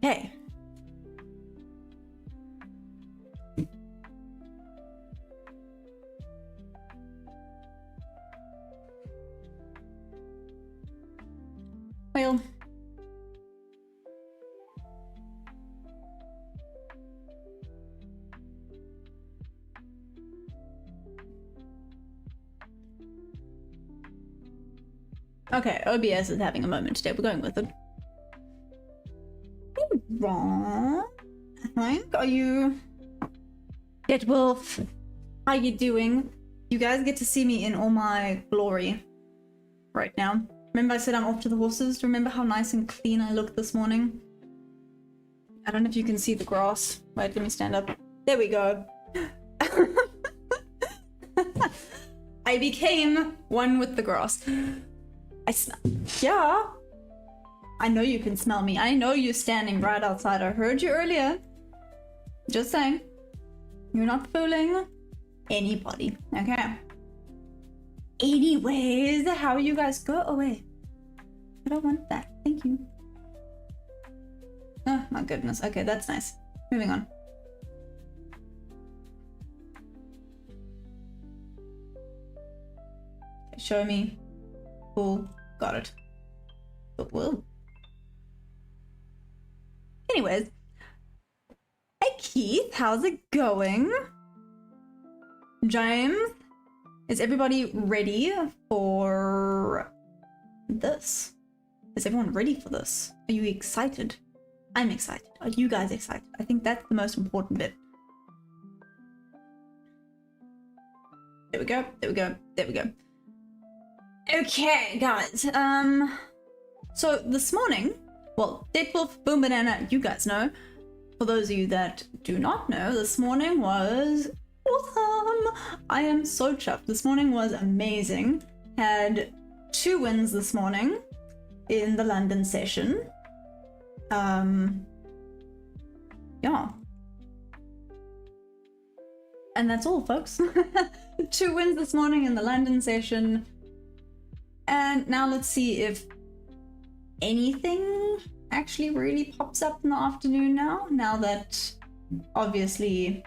Okay. Well. Okay, OBS is having a moment today. We're going with it. Hey, Ron. Are you... Dead Wolf? How you doing? You guys get to see me in all my glory right now. Remember I said I'm off to the horses? Remember how nice and clean I looked this morning? I don't know if you can see the grass. Wait, let me stand up. There we go. I became one with the grass. Yeah. I know you can smell me. I know you're standing right outside. I heard you earlier. Just saying. You're not fooling anybody. Okay. Anyways, how you guys go? Oh wait. I don't want that. Thank you. Oh my goodness. Okay, that's nice. Moving on. Okay, show me. Cool. Got it. But whoa. Anyways. Hey Keith, how's it going? James? Is everybody ready for this? Is everyone ready for this? Are you excited? I'm excited. Are you guys excited? I think that's the most important bit. There we go. There we go. There we go. Okay, guys. So this morning, well, Deadwolf, Boom Banana, you guys know. For those of you that do not know, this morning was awesome. I am so chuffed. This morning was amazing. Had 2 wins this morning in the London session. Yeah. And that's all, folks. 2 wins this morning in the London session. And now let's see if anything actually really pops up in the afternoon now that obviously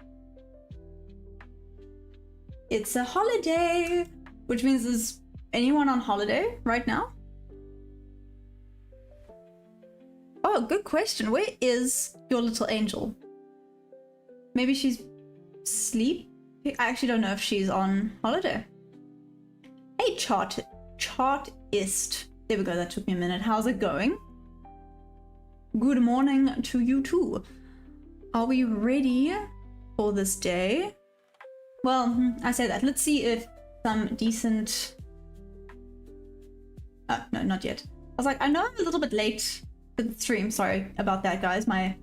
it's a holiday, which means there's anyone on holiday right now? Oh, good question. Where is your little angel? Maybe she's asleep? I actually don't know if she's on holiday. Hey, Chartist. There we go, that took me a minute. How's it going? Good morning to you too. Are we ready for this day? Well, I say that. Let's see if some decent... Oh, no, not yet. I was like, I know I'm a little bit late to the stream. Sorry about that, guys. My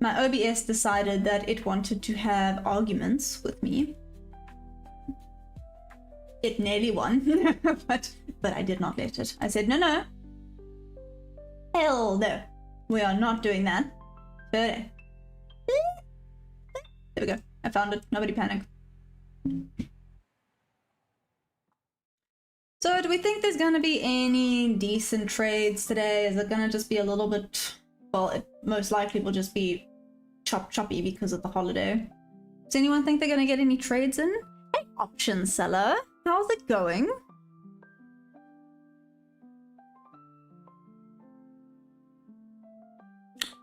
OBS decided that it wanted to have arguments with me. It nearly won, but I did not let it. I said, no. Hell no. We are not doing that. There we go. I found it. Nobody panic. So do we think there's going to be any decent trades today? Is it going to just be a little bit... Well, it most likely will just be choppy because of the holiday. Does anyone think they're going to get any trades in? Hey, option seller. How's it going?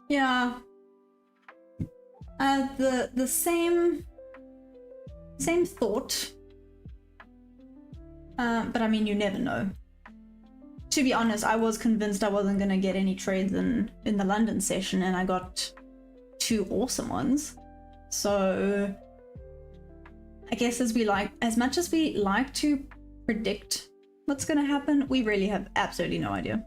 Yeah. The same thought. But I mean, you never know. To be honest, I was convinced I wasn't gonna get any trades in the London session, and I got 2 awesome ones. So I guess as much as we like to predict what's gonna happen, we really have absolutely no idea.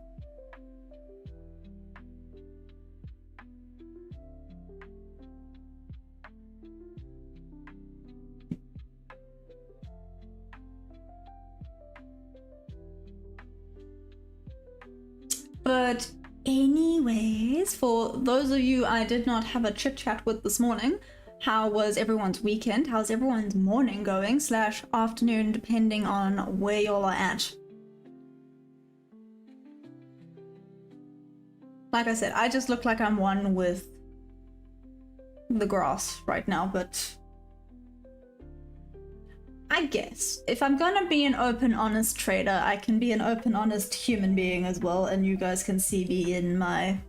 But anyways, for those of you I did not have a chit chat with this morning, how was everyone's weekend? How's everyone's morning going / afternoon, depending on where y'all are at? Like I said, I just look like I'm one with the grass right now, but I guess if I'm gonna be an open, honest trader, I can be an open, honest human being as well, and you guys can see me in my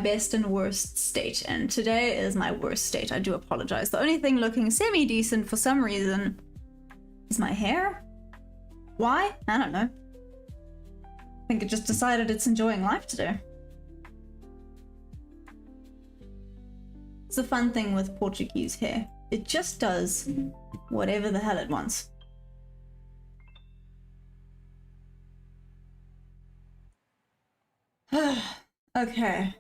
best and worst state, and today is my worst state. I do apologize. The only thing looking semi-decent for some reason is my hair. Why? I don't know. I think it just decided it's enjoying life today. It's the fun thing with Portuguese hair. It just does whatever the hell it wants. Okay.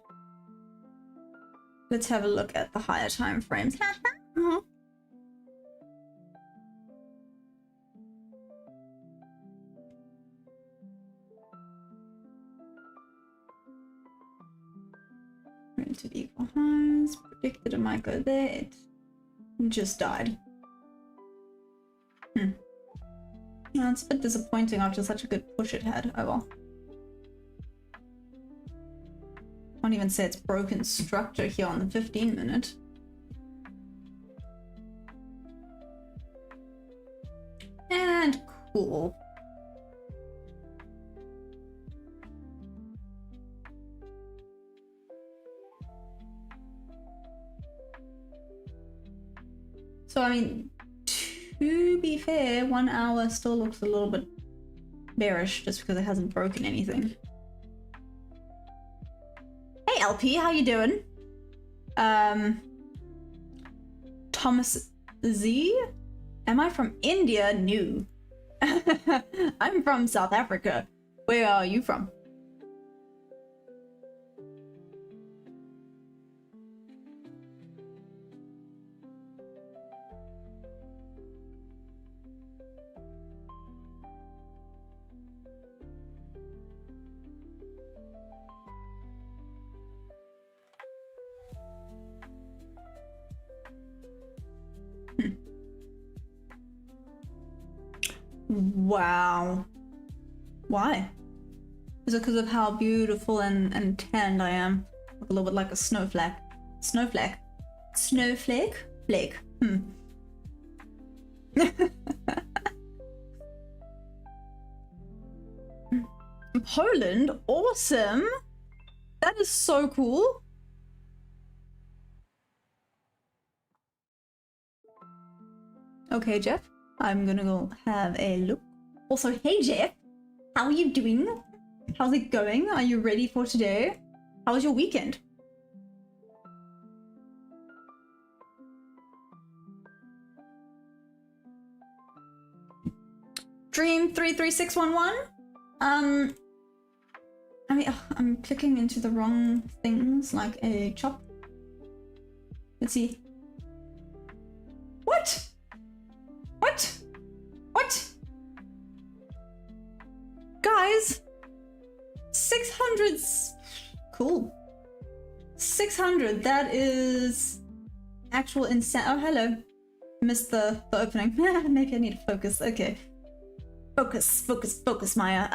Let's have a look at the higher time frames. Printed equal highs. Predicted it might go there. It just died. No, it's a bit disappointing after such a good push it had. Oh well. Can't even say it's broken structure here on the 15-minute. And cool. So I mean, to be fair, 1 hour still looks a little bit bearish just because it hasn't broken anything. Hey LP, how you doing? Thomas Z? Am I from India? No. I'm from South Africa. Where are you from? Wow. Why? Is it because of how beautiful and tanned I am? Look a little bit like a snowflake. Snowflake? Snowflake? Flake. Poland? Awesome! That is so cool! Okay, Jeff. I'm gonna go have a look. Also, hey Jeff! How are you doing? How's it going? Are you ready for today? How was your weekend? Dream33611? I mean, I'm clicking into the wrong things like a chop. Let's see. What? What? What? Guys! 600's cool. 600, that is actual insane. Oh, hello. Missed the opening. Maybe I need to focus. Okay. Focus, Maya.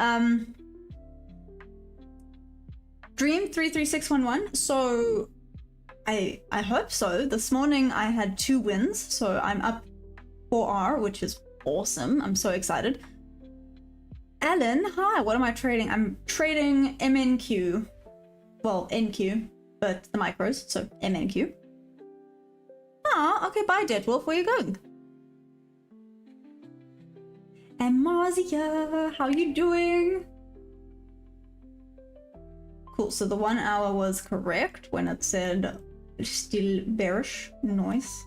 Dream33611. So I hope so. This morning I had 2 wins, so I'm up 4R, which is awesome. I'm so excited. Alan, hi, what am I trading? I'm trading MNQ. Well, NQ, but the micros, so MNQ. Ah, okay, bye, Deadwolf, where are you going? And Marzia, how you doing? Cool, so the 1 hour was correct when it said still bearish. Nice.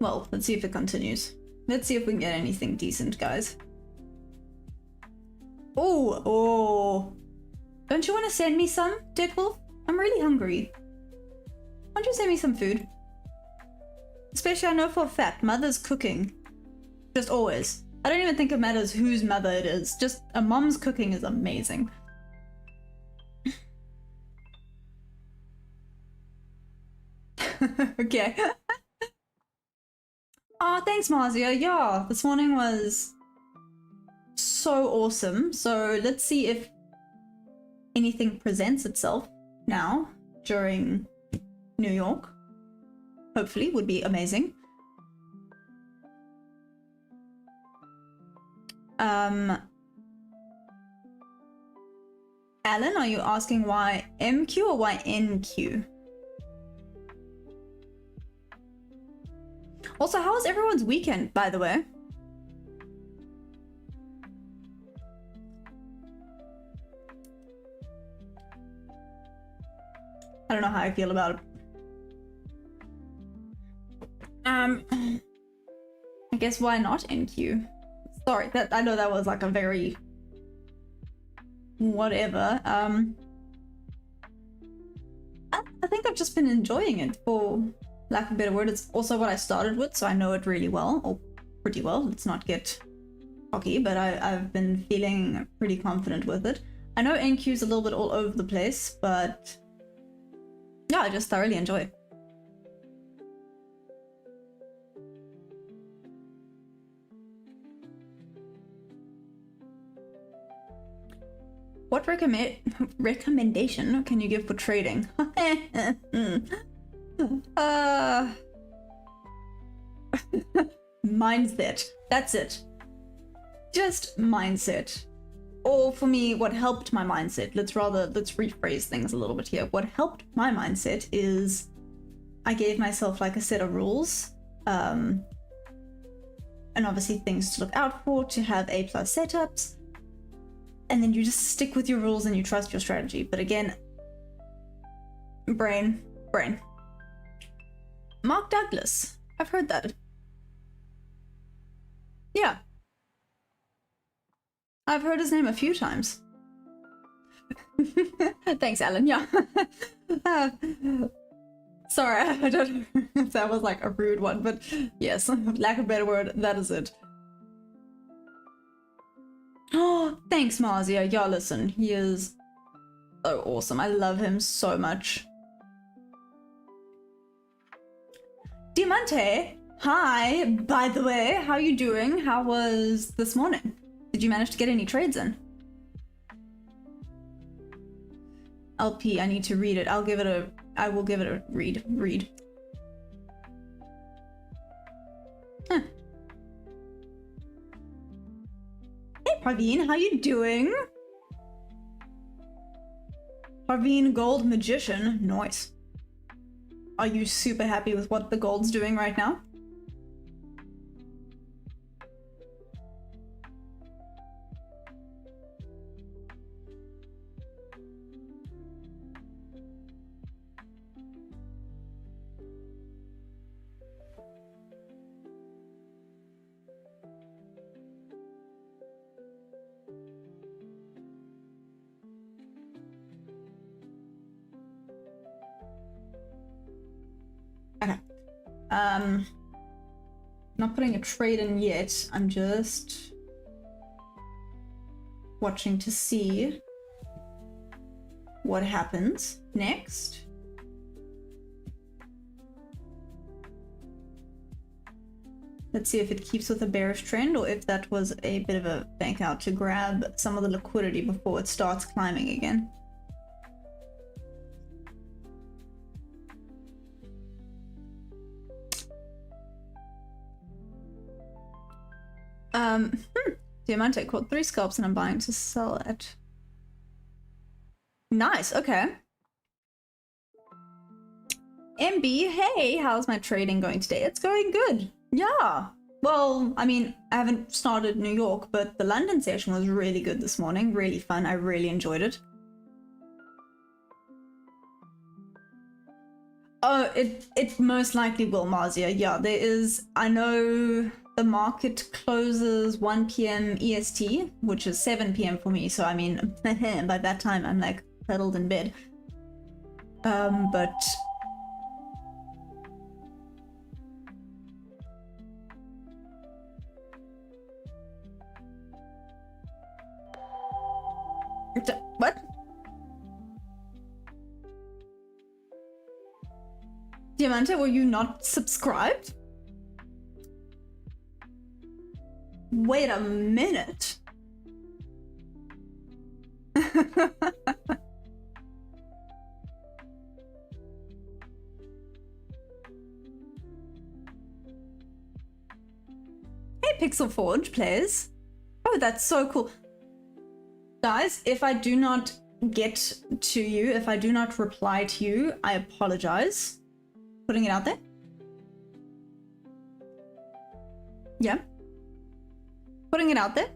Well, let's see if it continues. Let's see if we can get anything decent, guys. Oh. Don't you want to send me some, Deadwolf? I'm really hungry. Why don't you send me some food? Especially I know for a fact, mother's cooking. Just always. I don't even think it matters whose mother it is. Just a mom's cooking is amazing. Okay. Oh, thanks, Marzia. Yeah, this morning was so awesome. So let's see if anything presents itself now during New York. Hopefully, would be amazing. Alan, are you asking why MQ or why NQ? Also, how was everyone's weekend, by the way? I don't know how I feel about it. I guess why not NQ? Sorry, that I know that was like a very whatever. I think I've just been enjoying it, for lack of a better word. It's also what I started with, so I know it really well, or pretty well. Let's not get cocky, but I've been feeling pretty confident with it. I know NQ's a little bit all over the place, but yeah, I just thoroughly enjoy it. What recommendation can you give for trading? Mindset. That's it. Just mindset. Or for me, what helped my mindset, let's rephrase things a little bit here. What helped my mindset is I gave myself like a set of rules, and obviously things to look out for, to have A+ setups, and then you just stick with your rules and you trust your strategy. But again, brain. Mark Douglas. I've heard that. Yeah. I've heard his name a few times. Thanks, Alan. Yeah. Sorry, I don't know if that was like a rude one, but yes, lack of a better word, that is it. Oh, thanks, Marzia. Yeah, listen, he is so awesome. I love him so much. Diamante, hi. By the way, how you doing? How was this morning? Did you manage to get any trades in? LP, I need to read it. I will give it a read. Huh. Hey Praveen, how you doing? Praveen Gold Magician, nice. Are you super happy with what the gold's doing right now? Okay. Not putting a trade in yet. I'm just watching to see what happens next. Let's see if it keeps with a bearish trend or if that was a bit of a bank out to grab some of the liquidity before it starts climbing again. Diamante caught 3 scalps and I'm buying to sell it. Nice, okay. MB, hey, how's my trading going today? It's going good. Yeah. Well, I mean, I haven't started New York, but the London session was really good this morning. Really fun. I really enjoyed it. Oh, it most likely will, Marzia. Yeah, there is, I know the market closes 1 p.m. EST, which is 7 p.m. for me. So, I mean, by that time, I'm like settled in bed. But... What? Diamante, were you not subscribed? Wait a minute. Hey, Pixel Forge plays. Oh, that's so cool. Guys, if I do not get to you, if I do not reply to you, I apologize. Putting it out there. Yeah. Putting it out there.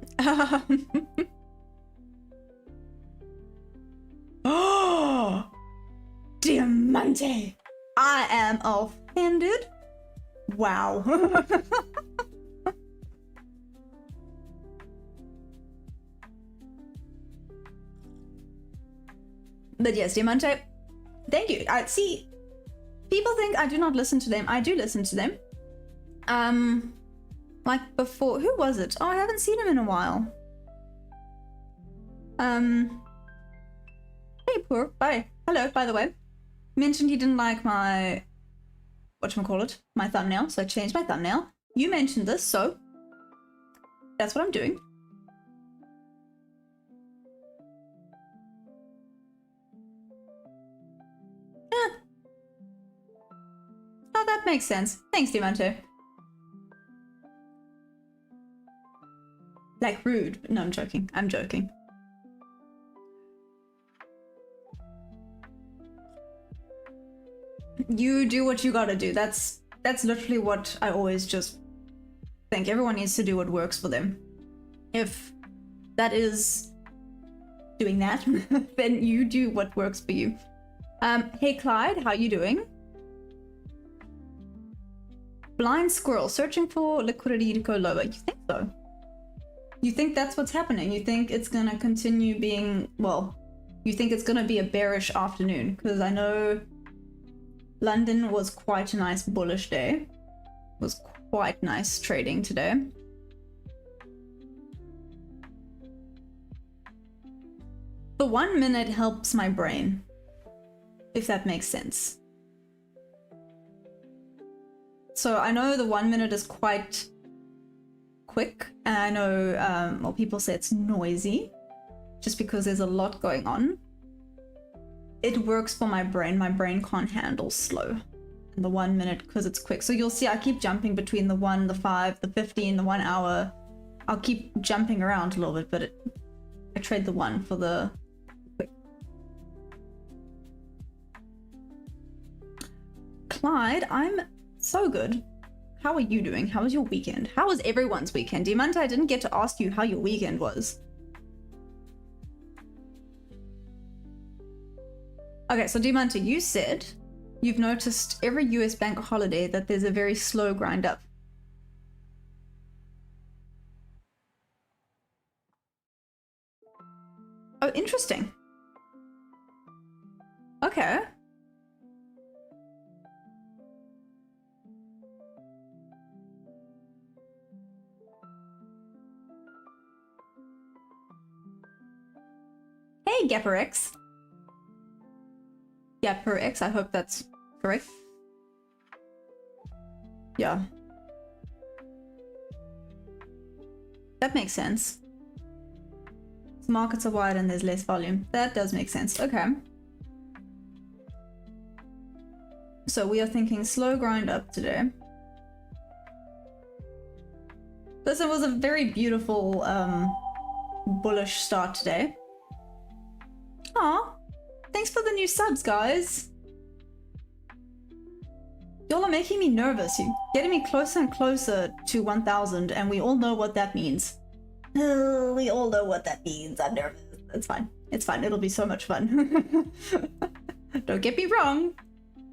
Oh, Diamante! I am offended. Wow. But yes, Diamante, thank you. I see. People think I do not listen to them. I do listen to them. Like before, who was it? Oh, I haven't seen him in a while. Hey, poor. Bye. Hello, by the way. Mentioned he didn't like my, whatchamacallit, my thumbnail, so I changed my thumbnail. You mentioned this, so that's what I'm doing. Oh, that makes sense. Thanks, Diamante. Like rude. No, I'm joking. I'm joking. You do what you gotta do. That's literally what I always just think. Everyone needs to do what works for them. If that is doing that, then you do what works for you. Hey Clyde, how you doing? Blind squirrel searching for liquidity to go lower. You think so? You think that's what's happening? You think it's gonna continue being, well, you think it's gonna be a bearish afternoon? Because I know London was quite a nice bullish day. It was quite nice trading today. The 1 minute helps my brain, if that makes sense. So I know the 1 minute is quite quick, and I know well, people say it's noisy just because there's a lot going on. It works for my brain. My brain can't handle slow. And the 1 minute, because it's quick. So you'll see I keep jumping between the 1, the 5, the 15, the 1 hour. I'll keep jumping around a little bit, but I trade the 1 for the quick. Clyde, I'm so good. How are you doing? How was your weekend? How was everyone's weekend? Diamante, I didn't get to ask you how your weekend was. Okay, so Diamante, you said you've noticed every US bank holiday that there's a very slow grind up. Oh, interesting. Okay. Hey, GapperX. Yeah, per X, I hope that's correct. Yeah. That makes sense. The markets are wide and there's less volume. That does make sense. Okay. So we are thinking slow grind up today. This was a very beautiful bullish start today. Aw. Thanks for the new subs, guys. Y'all are making me nervous. You're getting me closer and closer to 1,000, and we all know what that means. We all know what that means. I'm nervous. It's fine. It's fine. It'll be so much fun. Don't get me wrong.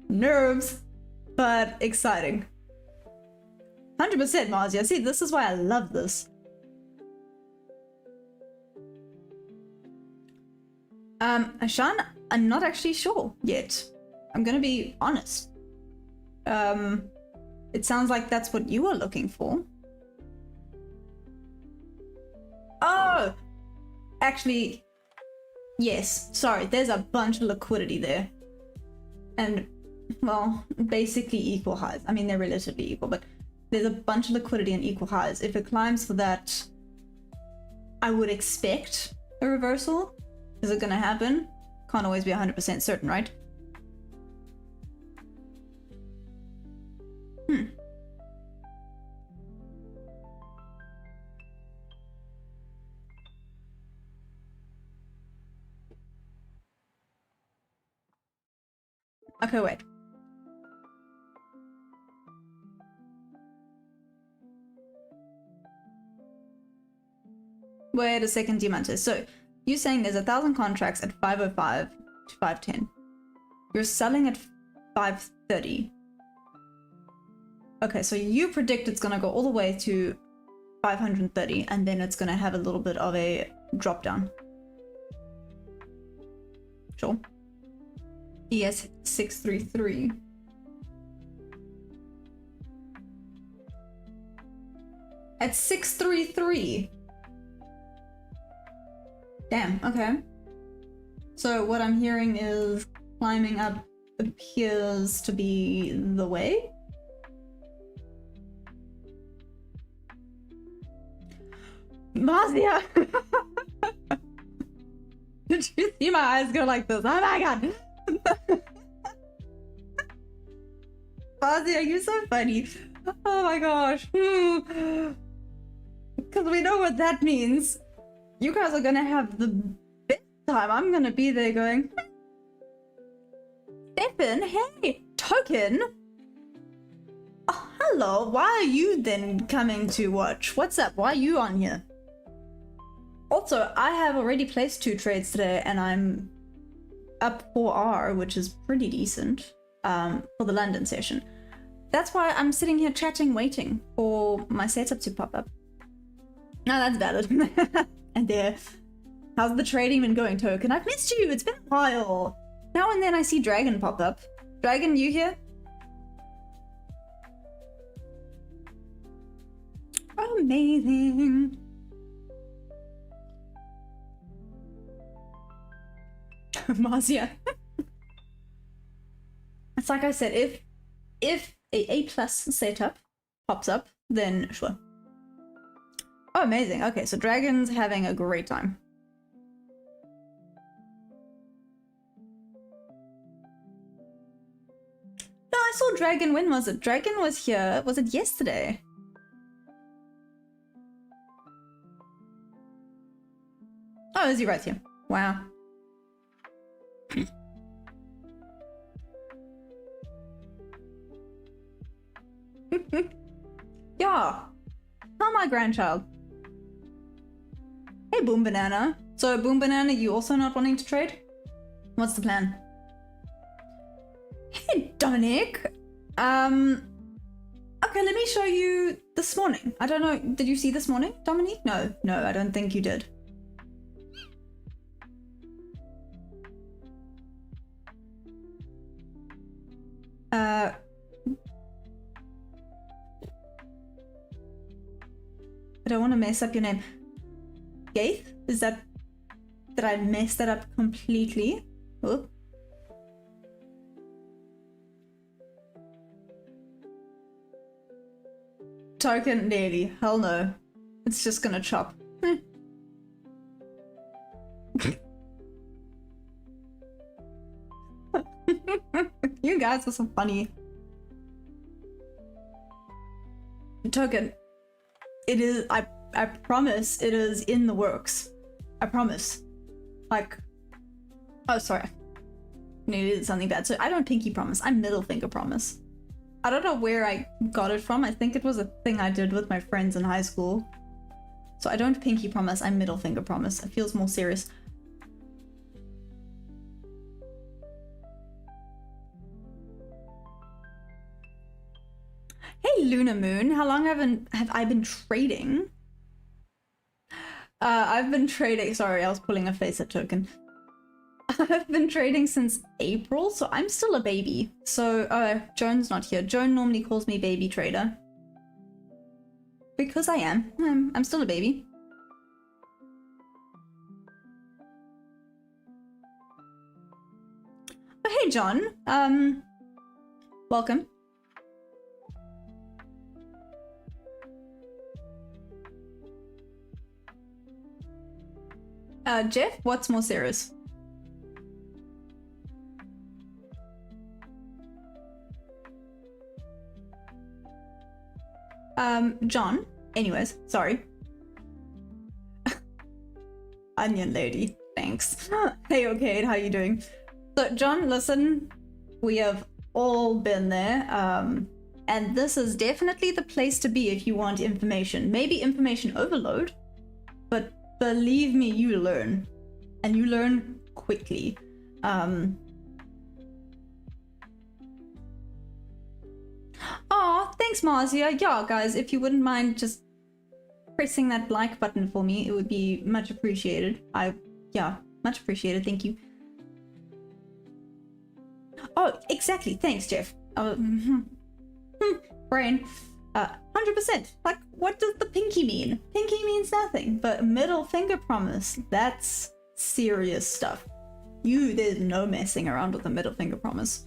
Nerves, but exciting. 100% Marzia. See, this is why I love this. Ashan, I'm not actually sure yet. I'm gonna be honest. It sounds like that's what you are looking for. Oh! Actually, yes. Sorry, there's a bunch of liquidity there. And, well, basically equal highs. I mean, they're relatively equal, but there's a bunch of liquidity and equal highs. If it climbs for that, I would expect a reversal. Is it gonna happen? Can't always be 100% certain, right? Okay, wait. Wait a second, Diamante. So, you're saying there's 1,000 contracts at 505 to 510. You're selling at 530. Okay, so you predict it's gonna go all the way to 530, and then it's gonna have a little bit of a drop down. Sure. ES 633. At 633. Damn, okay. So what I'm hearing is climbing up appears to be the way. Marcia! Did you see my eyes go like this? Oh my god! Marcia, you're so funny. Oh my gosh. Because we know what that means. You guys are gonna have the best time. I'm gonna be there going, Stefan, hey, Token. Oh, hello, why are you then coming to watch? What's up? Why are you on here? Also, I have already placed 2 trades today and I'm up 4R, which is pretty decent for the London session. That's why I'm sitting here chatting, waiting for my setup to pop up. No, that's valid. And there. How's the trading been going, Token? I've missed you. It's been a while. Now and then I see Dragon pop up. Dragon, you here? Amazing. Marcia. It's like I said, if a A+ setup pops up, then sure. Oh, amazing. Okay, so Dragon's having a great time. No, I saw Dragon. When was it? Dragon was here. Was it yesterday? Oh, is he right here? Wow. Yeah. Tell my grandchild. Hey, Boom Banana. So, Boom Banana, you also not wanting to trade? What's the plan? Hey, Dominic. Okay, let me show you this morning. I don't know. Did you see this morning, Dominic? No, I don't think you did. I don't want to mess up your name. Gaith? Is that... Did I mess that up completely? Oh. Token, nearly. Hell no. It's just gonna chop. You guys are so funny. Token. It is, I promise it is in the works. I promise. Like, oh, sorry. Needed something bad. So I don't pinky promise, I'm middle finger promise. I don't know where I got it from. I think it was a thing I did with my friends in high school. So I don't pinky promise, I'm middle finger promise. It feels more serious. Hey, Luna Moon, how long have I been trading? I've been trading, sorry, I was pulling a face at Token. I've been trading since April, so I'm still a baby. So, Joan's not here. Joan normally calls me baby trader. Because I am. I'm still a baby. Oh, hey, John. Welcome. Jeff, what's more serious? John, anyways, sorry. Onion lady, thanks. Hey, okay, how you doing? So, John, listen, we have all been there, and this is definitely the place to be if you want information. Maybe information overload, but believe me, you learn, and you learn quickly. Aw, thanks, Marcia. Yeah, guys, if you wouldn't mind just pressing that like button for me, it would be much appreciated. Yeah, much appreciated. Thank you. Oh, exactly. Thanks, Jeff. Brain. 100%. Like, what does the pinky mean? Pinky means nothing, but middle finger promise, that's serious stuff. There's no messing around with the middle finger promise.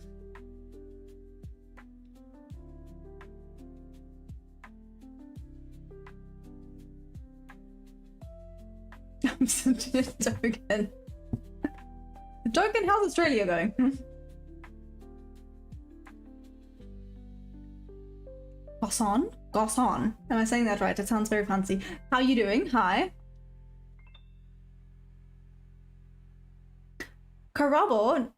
I'm such a token. Token, how's Australia going? Gosson? Gosson. Am I saying that right? It sounds very fancy. How you doing? Hi. Karabo,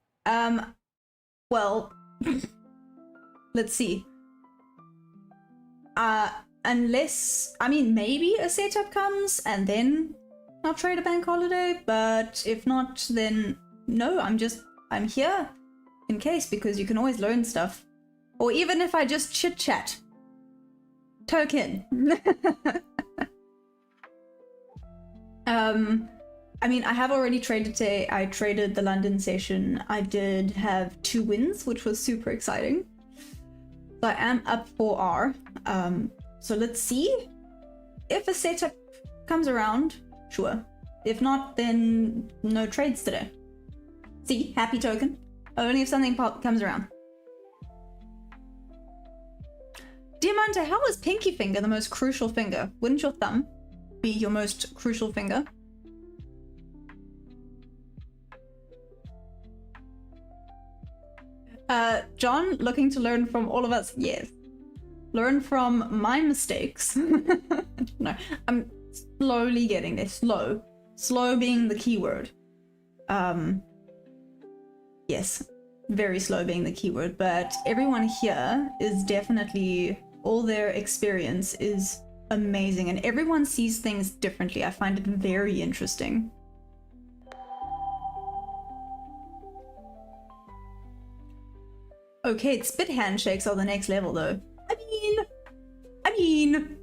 well, let's see. Unless, I mean, maybe a setup comes and then I'll trade a bank holiday, but if not, then no, I'm here in case, because you can always learn stuff. Or even if I just chit chat. Token. I mean, I have already traded today. I traded the London session. I did have 2 wins, which was super exciting. So I am up 4R. So let's see if a setup comes around. Sure. If not, then no trades today. See, happy token. Only if something comes around. Diamante, how is pinky finger the most crucial finger? Wouldn't your thumb be your most crucial finger? John, looking to learn from all of us? Yes. Learn from my mistakes. No, I'm slowly getting there. Slow. Slow being the key word. Yes. Very slow being the keyword, but everyone here is definitely, all their experience is amazing, and everyone sees things differently. I find it very interesting. Okay, spit handshakes are the next level though. I mean,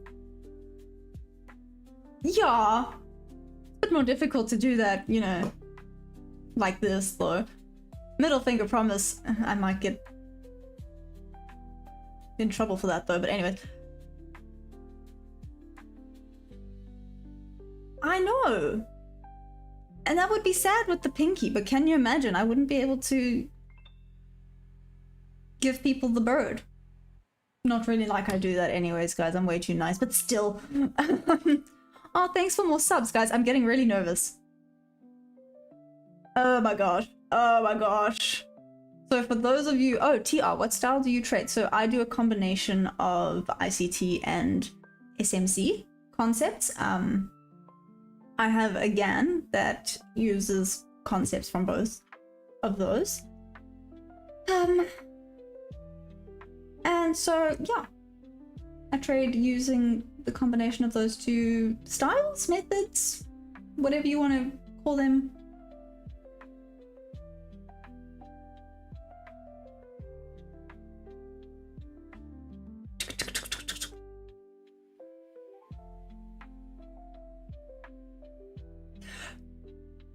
yeah, it's a bit more difficult to do that, you know, like this though. Middle finger promise. I might get in trouble for that though, but anyway. I know. And that would be sad with the pinky, but can you imagine? I wouldn't be able to give people the bird. Not really like I do that anyways, guys. I'm way too nice, but still. Oh, thanks for more subs, guys. I'm getting really nervous. Oh my gosh. Oh my gosh. So for those of you, oh, TR, what style do you trade? So I do a combination of ICT and SMC concepts. I have a GAN that uses concepts from both of those. And so, yeah, I trade using the combination of those 2 styles, methods, whatever you want to call them.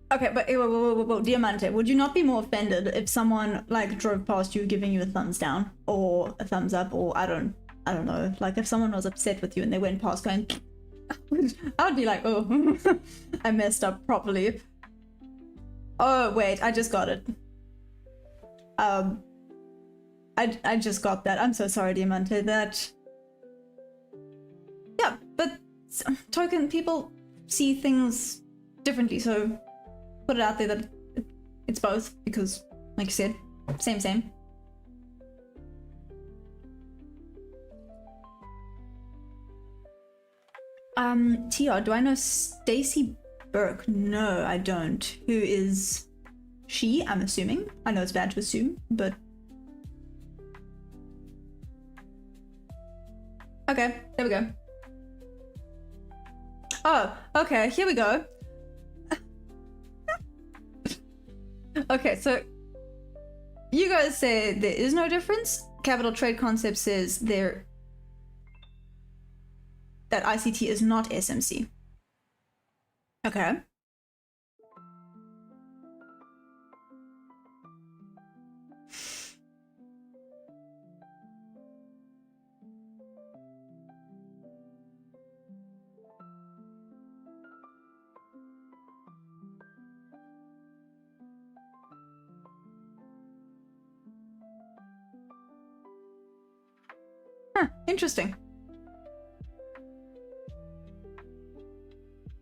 Okay, but whoa, Diamante, would you not be more offended if someone like drove past you giving you a thumbs down or a thumbs up, or I don't know, like if someone was upset with you and they went past going, I would be like, oh, I messed up properly. Oh wait, I just got it. I just got that. I'm so sorry, Diamante. That. Yeah, but token people see things differently, so put it out there that it's both, because, like you said, same. TR, do I know Stacy Burke? No, I don't. Who is she? I'm assuming. I know it's bad to assume, but... Okay, there we go. Oh, okay, here we go. Okay, so you guys say there is no difference. Capital Trade Concept says that ICT is not SMC. Okay. Huh, interesting.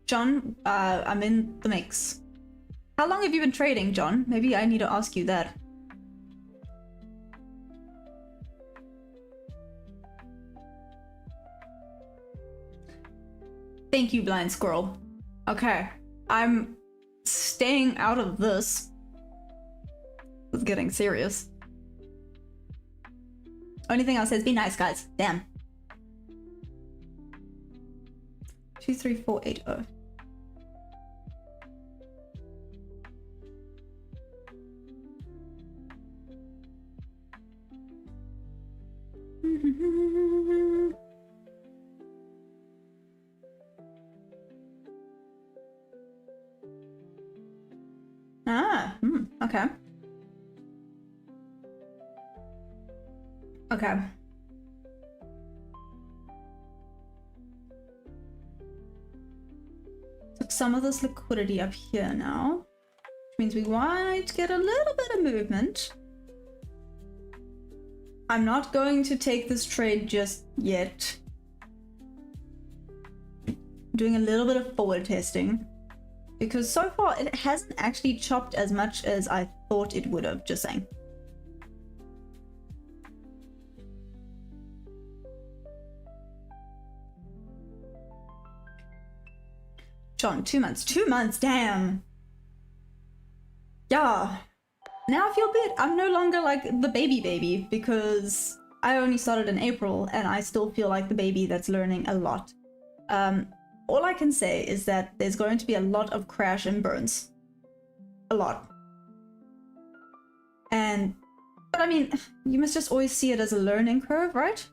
John, I'm in the mix. How long have you been trading, John? Maybe I need to ask you that. Thank you, Blind Squirrel. Okay, I'm staying out of this. It's getting serious. Only thing I'll say is be nice, guys. Damn. 23480. Okay. Okay. Took some of this liquidity up here now, which means we might get a little bit of movement. I'm not going to take this trade just yet. Doing a little bit of forward testing, because so far it hasn't actually chopped as much as I thought it would have, just saying. John, 2 months. 2 months, damn. Yeah. Now I feel bad. I'm no longer like the baby, because I only started in April and I still feel like the baby that's learning a lot. All I can say is that there's going to be a lot of crash and burns. A lot. But I mean, you must just always see it as a learning curve, right?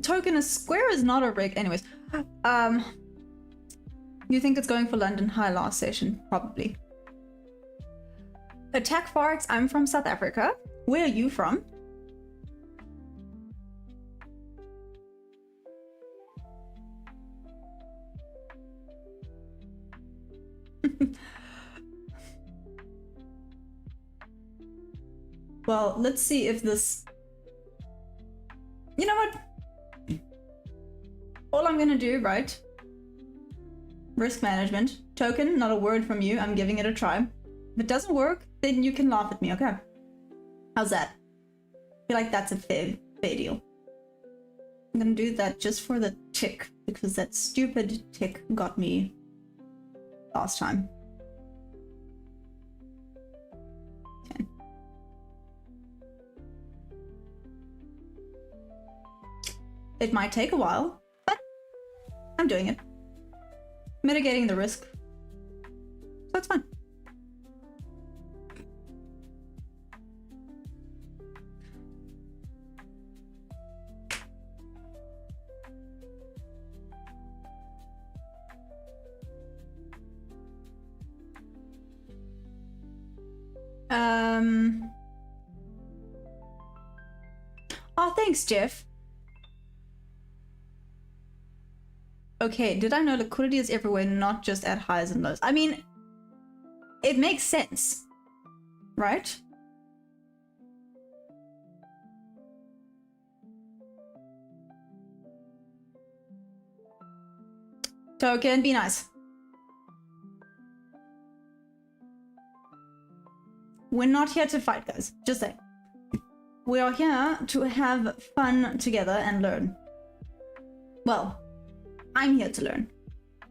Token is square is not a rig. Anyways, you think it's going for London high last session? Probably. Attack Forex, I'm from South Africa. Where are you from? Well, let's see if this... You know what? All I'm gonna do, right? Risk management. Token, not a word from you. I'm giving it a try. If it doesn't work, then you can laugh at me, okay? How's that? I feel like that's a fair deal. I'm gonna do that just for the tick, because that stupid tick got me last time. Okay. It might take a while, but I'm doing it. Mitigating the risk. So it's fine. Oh, thanks, Jeff. Okay, did I know liquidity is everywhere, not just at highs and lows? I mean, it makes sense, right? Token, be nice. We're not here to fight, guys. Just saying. We are here to have fun together and learn. Well, I'm here to learn.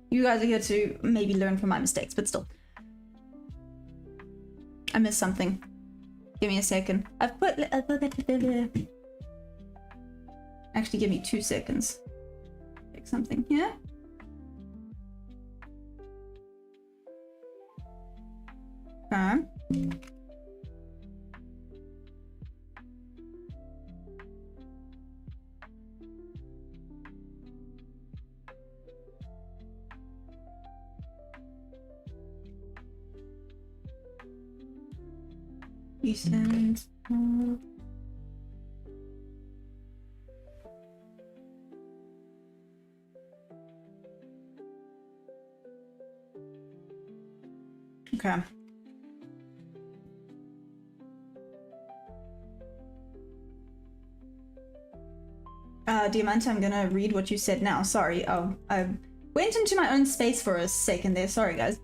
You guys are here to maybe learn from my mistakes, but still. I missed something. Give me a second. Actually, give me 2 seconds. Check something here. Okay. Decent. Okay. Diamante, I'm gonna read what you said now. Sorry. Oh, I went into my own space for a second there. Sorry, guys.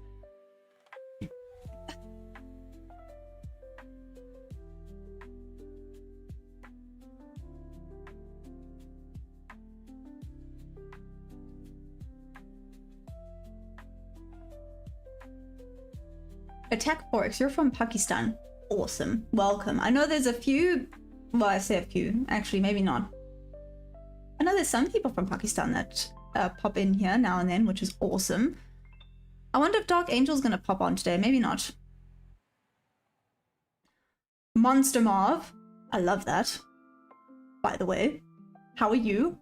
Attack Forex, you're from Pakistan. Awesome. Welcome. I know there's a few, well, I say a few, actually, maybe not. I know there's some people from Pakistan that pop in here now and then, which is awesome. I wonder if Dark Angel's gonna pop on today. Maybe not. Monster Marv. I love that. By the way. How are you?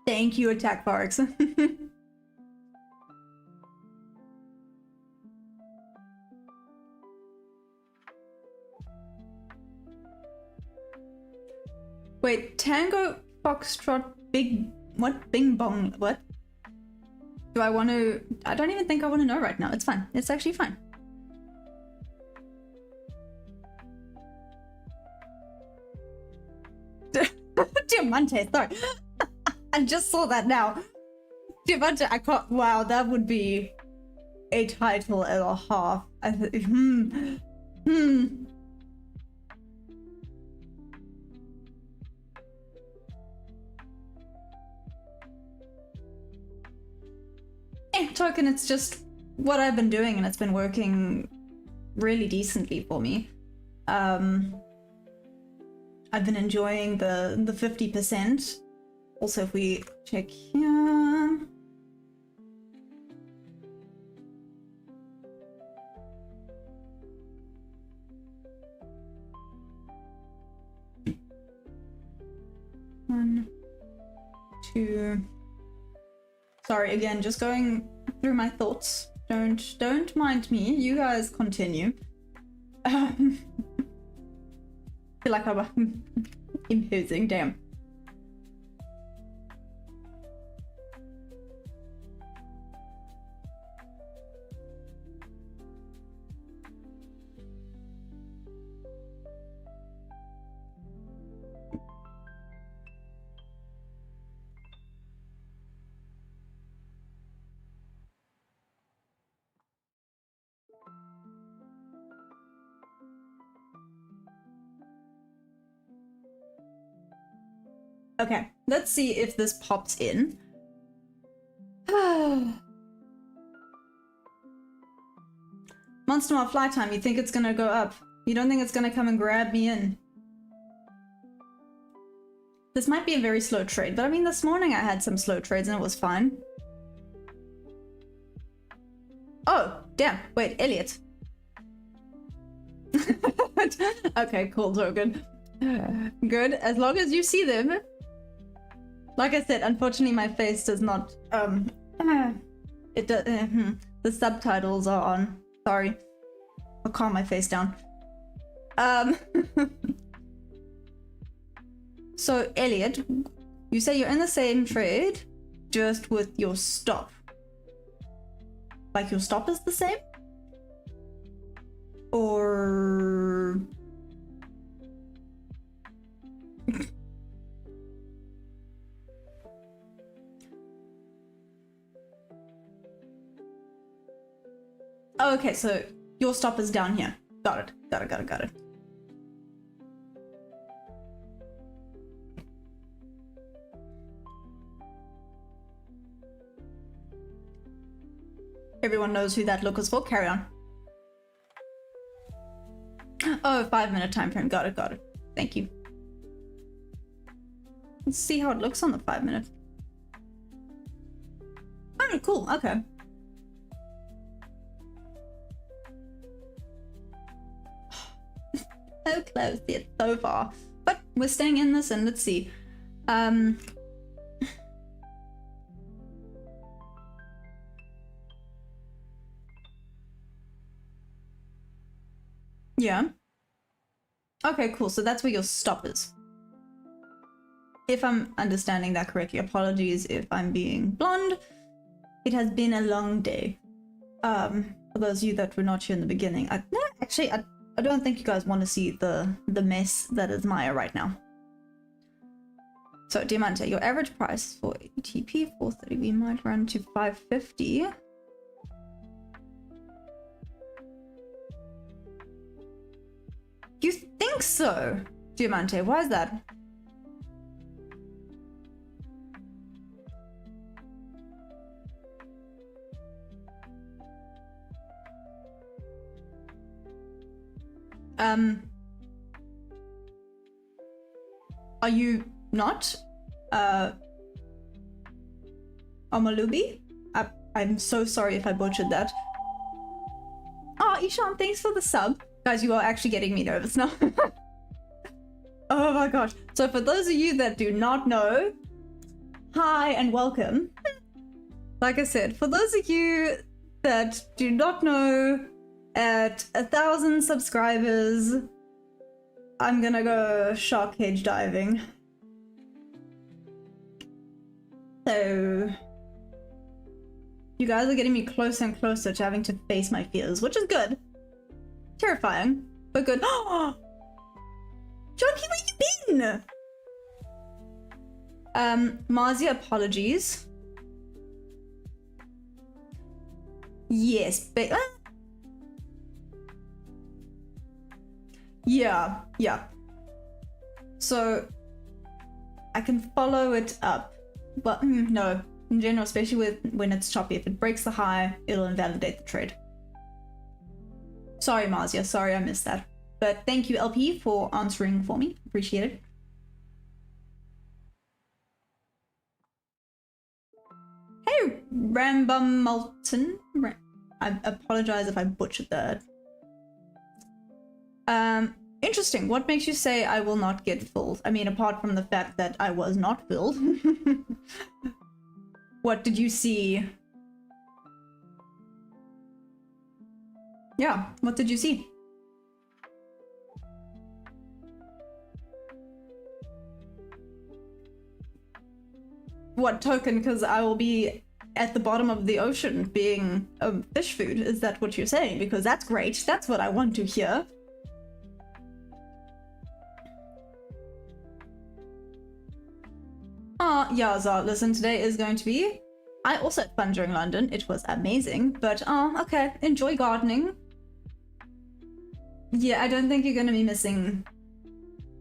Thank you, Attack Forex. Wait, Tango Foxtrot Big... What? Bing Bong... What? Do I want to... I don't even think I want to know right now. It's fine. It's actually fine. Diamante, sorry. I just saw that now. Diamante, I can't... Wow, that would be a title and a half. Token, it's just what I've been doing and it's been working really decently for me. I've been enjoying the 50%. Also, if we check here... One, two... Sorry, again, just going through my thoughts. Don't mind me. You guys continue. I feel like I'm imposing. Damn. Okay, let's see if this pops in. Monster Mart fly time, you think it's gonna go up? You don't think it's gonna come and grab me in? This might be a very slow trade, but I mean, this morning I had some slow trades and it was fine. Oh, damn. Wait, Elliot. Okay, cool, Token. Good, as long as you see them. Like I said, unfortunately my face does not, it does, the subtitles are on. Sorry. I'll calm my face down. So, Elliot, you say you're in the same trade, just with your stop. Like your stop is the same? Or... Oh, okay, so your stop is down here. Got it. Got it. Everyone knows who that look was for. Carry on. Oh, 5-minute time frame. Got it. Thank you. Let's see how it looks on the 5-minute. Oh, cool. Okay. So close yet so far. But we're staying in this, and let's see. Yeah. Okay, cool. So that's where your stop is. If I'm understanding that correctly, apologies if I'm being blonde. It has been a long day. For those of you that were not here in the beginning, I don't think you guys want to see the mess that is Maya right now. So, Diamante, your average price for ATP 430, we might run to 550. You think so, Diamante? Why is that? Are you not Omalubi? I'm so sorry if I butchered that. Oh, Ishan, thanks for the sub. Guys, you are actually getting me nervous now. Oh my gosh. So for those of you that do not know, hi and welcome. Like I said, for those of you that do not know, at 1,000 subscribers, I'm gonna go shark cage diving. So you guys are getting me closer and closer to having to face my fears, which is good. Terrifying, but good. Oh, Johnny, where you been? Marzia, apologies. Yes, but yeah. So I can follow it up, but no, in general, especially when it's choppy, if it breaks the high, it'll invalidate the trade. Sorry, Marzia, sorry I missed that. But thank you, LP, for answering for me. Appreciate it. Hey, Rambum Malton. I apologize if I butchered that. Interesting. What makes you say I will not get filled? I mean, apart from the fact that I was not filled. What did you see? Yeah, what did you see? What token? Because I will be at the bottom of the ocean being fish food. Is that what you're saying? Because that's great. That's what I want to hear. Yeah, Zara, listen, today is going to be... I also had fun during London. It was amazing. But, okay. Enjoy gardening. Yeah, I don't think you're going to be missing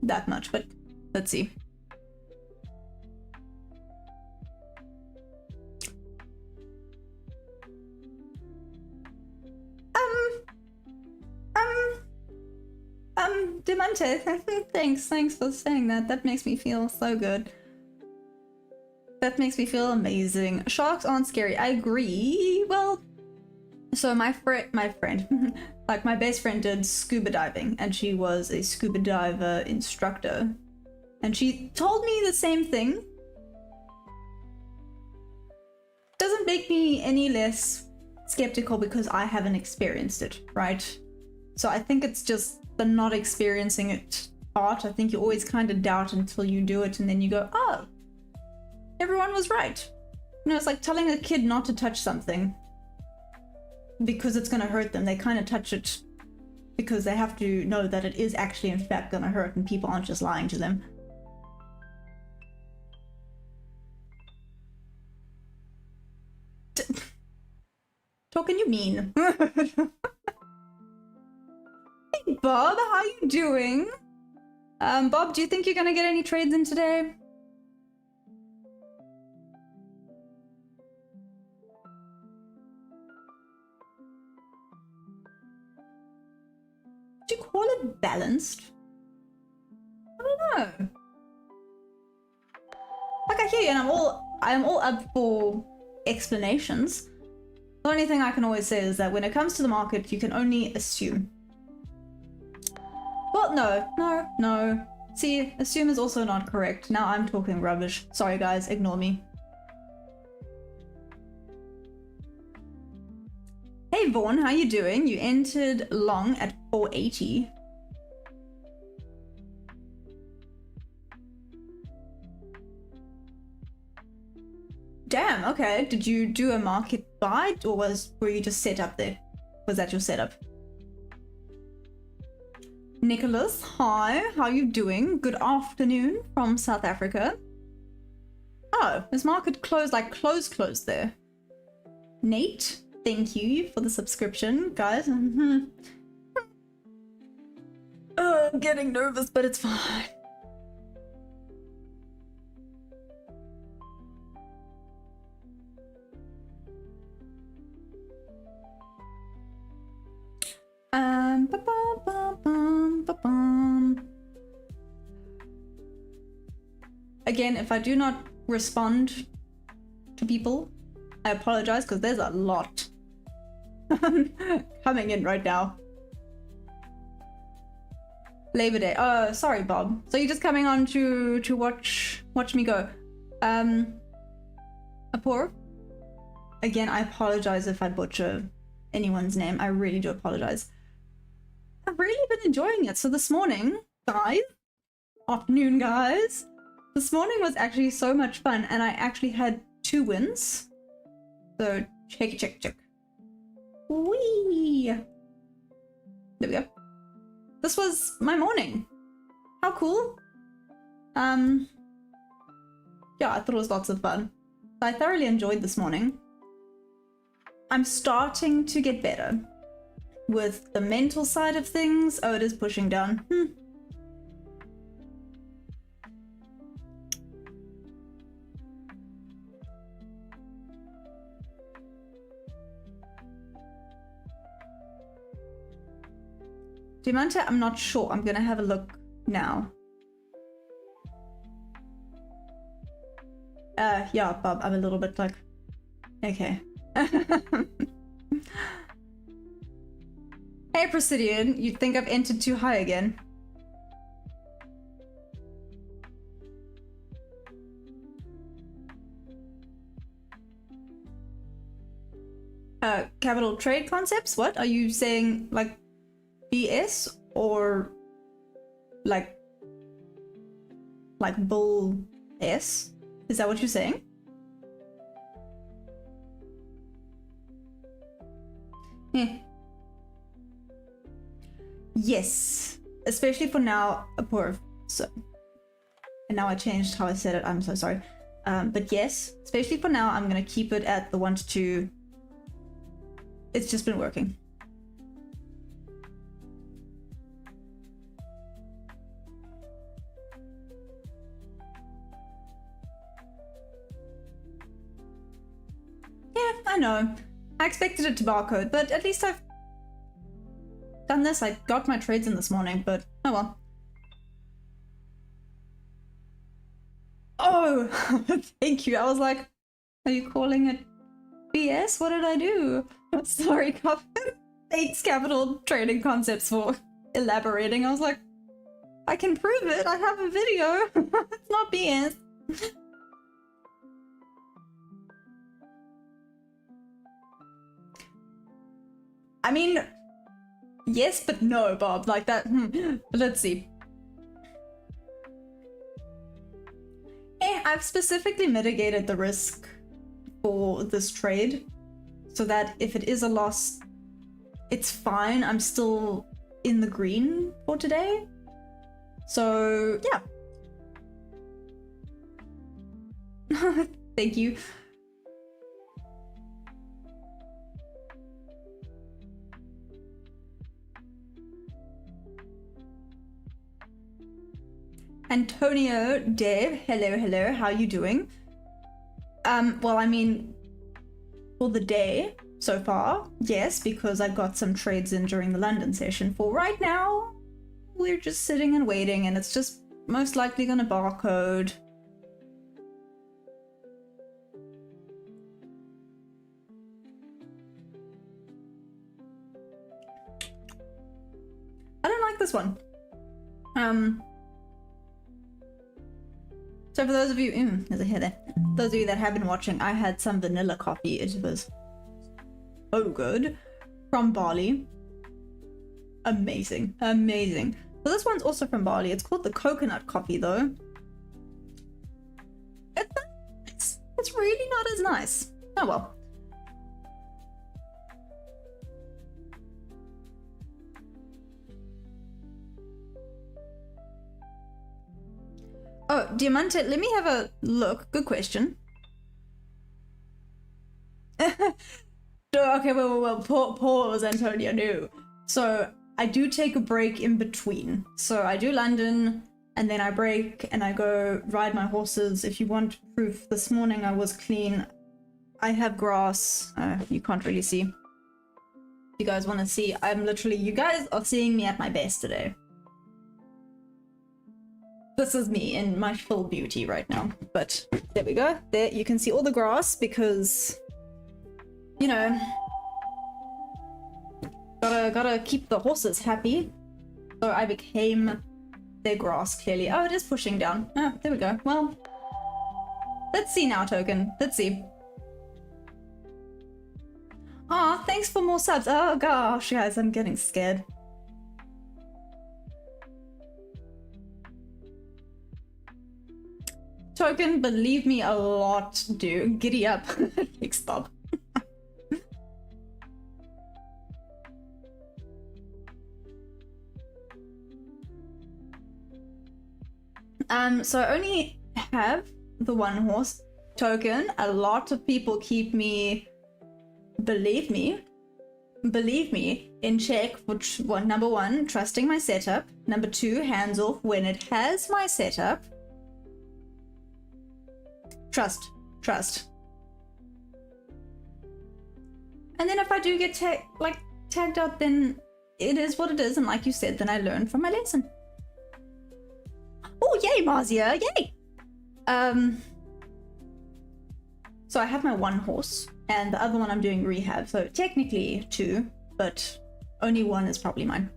that much, but let's see. Demante, thanks for saying that. That makes me feel so good. That makes me feel amazing. Sharks aren't scary. I agree. Well, so my friend, like my best friend did scuba diving, and she was a scuba diver instructor. And she told me the same thing. Doesn't make me any less skeptical because I haven't experienced it, right? So I think it's just the not experiencing it part. I think you always kind of doubt until you do it, and then you go, oh, everyone was right. You know, it's like telling a kid not to touch something because it's going to hurt them. They kind of touch it because they have to know that it is actually in fact going to hurt and people aren't just lying to them. talking you mean. Hey Bob, how you doing? Bob, do you think you're gonna get any trades in today? Would you call it balanced? I don't know. Like, I hear you, and I'm all up for explanations. The only thing I can always say is that when it comes to the market, you can only assume. Well, no. See, assume is also not correct. Now I'm talking rubbish. Sorry guys, ignore me. Hey Vaughn, how you doing? You entered long at 480. Damn, okay. Did you do a market buy or were you just set up there? Was that your setup? Nicholas, hi, how you doing? Good afternoon from South Africa. Oh, this market closed, like close there. Nate, thank you for the subscription, guys. Oh, I'm getting nervous, but it's fine. Again, if I do not respond to people, I apologize because there's a lot coming in right now. Labor Day. Oh, sorry, Bob. So you're just coming on to watch me go. Apor. Again, I apologize if I butcher anyone's name. I really do apologize. I've really been enjoying it. So this morning, guys, afternoon, guys. This morning was actually so much fun, and I actually had 2 wins. So check. Whee! There we go. This was my morning. How cool. Yeah, I thought it was lots of fun. I thoroughly enjoyed this morning. I'm starting to get better with the mental side of things. Oh, it is pushing down. Diamante, I'm not sure. I'm gonna have a look now. Yeah, Bob, I'm a little bit like, okay. Hey, Presidian, you think I've entered too high again? Capital trade concepts? What? Are you saying, like, BS or like bull S? Is that what you're saying? Yes, especially for now, so, and now I changed how I said it. I'm so sorry. But yes, especially for now, I'm gonna keep it at the 1 to 2. It's just been working. Yeah, I know. I expected it to barcode, but at least I've done this. I got my trades in this morning, but oh well. Oh, thank you. I was like, are you calling it BS? What did I do? Sorry, thanks, Capital Trading Concepts, for elaborating. I was like, I can prove it. I have a video. It's not BS. I mean, yes, but no, Bob. Like that. Let's see. I've specifically mitigated the risk for this trade so that if it is a loss, it's fine. I'm still in the green for today. So, yeah. Thank you. Antonio, Dave, hello, how you doing? Well, I mean, for the day so far, yes, because I got some trades in during the London session. For right now, we're just sitting and waiting, and it's just most likely gonna barcode. I don't like this one. So for those of you, there's a hair there. Those of you that have been watching, I had some vanilla coffee. It was so good. From Bali. Amazing, amazing. So this one's also from Bali. It's called the coconut coffee though. It's really not as nice. Oh well. Oh, Diamante, let me have a look. Good question. Okay, well, pause, Antonio, no. So, I do take a break in between. So, I do London, and then I break, and I go ride my horses. If you want proof, this morning I was clean. I have grass. You can't really see. If you guys want to see, I'm literally, you guys are seeing me at my best today. This is me in my full beauty right now, but there we go. There you can see all the grass because, you know, gotta keep the horses happy. So I became their grass clearly. Oh, it is pushing down. Oh, there we go. Well, let's see now, Token. Let's see. Aw, thanks for more subs. Oh gosh, guys, I'm getting scared. Token, believe me, a lot do. Giddy up. Like, stop. So I only have the one horse. Token, a lot of people keep me, believe me, in check for number one, trusting my setup. Number two, hands off when it has my setup. Trust. And then if I do get tagged out, then it is what it is, and like you said, then I learn from my lesson. Oh, yay, Marzia, yay! So I have my one horse, and the other one I'm doing rehab, so technically two, but only one is probably mine.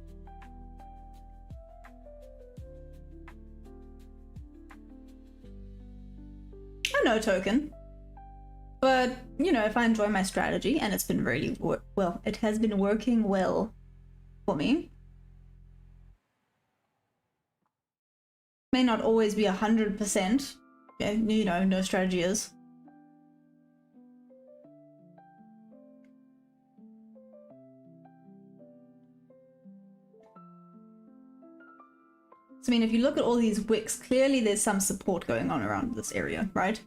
No Token, but you know, if I enjoy my strategy and it's been really well, it has been working well for me. May not always be 100%. Yeah, you know, no strategy is. So I mean, if you look at all these wicks, clearly there's some support going on around this area, right?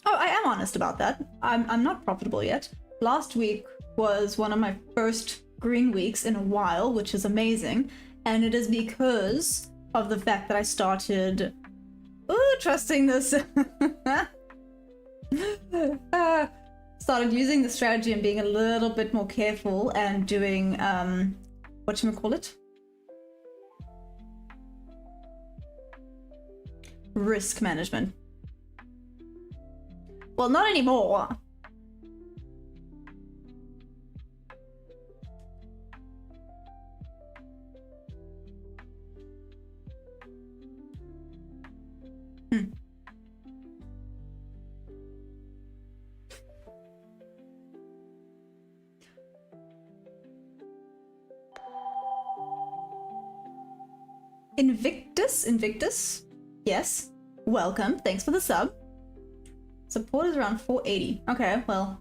Oh, I am honest about that. I'm not profitable yet. Last week was one of my first green weeks in a while, which is amazing. And it is because of the fact that I started trusting this. Started using the strategy and being a little bit more careful and doing, whatchamacallit? Risk management. Well, not anymore. Invictus? Yes. Welcome. Thanks for the sub. Support is around 480. Okay, well.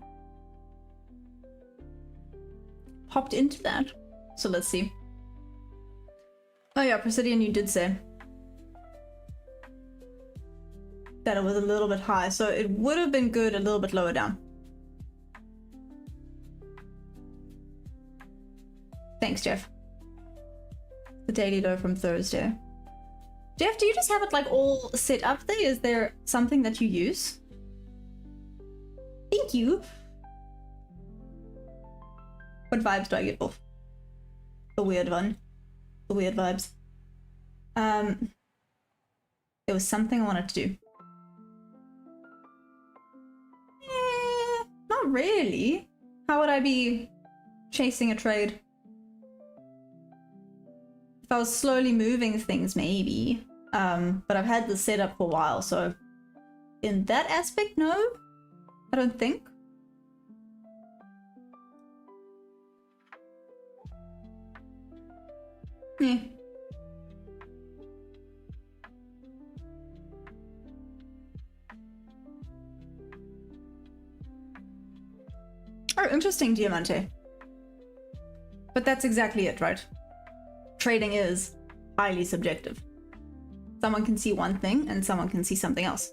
Popped into that. So let's see. Oh yeah, Presidian, you did say that it was a little bit high, so it would have been good a little bit lower down. Thanks, Jeff. The daily low from Thursday. Jeff, do you just have it like all set up there? Is there something that you use? Thank you. What vibes do I get off? The weird one. The weird vibes. There was something I wanted to do. Not really. How would I be chasing a trade? If I was slowly moving things, maybe. But I've had this set up for a while, so in that aspect, no. I don't think. Yeah. Oh, interesting, Diamante. But that's exactly it, right? Trading is highly subjective. Someone can see one thing and someone can see something else.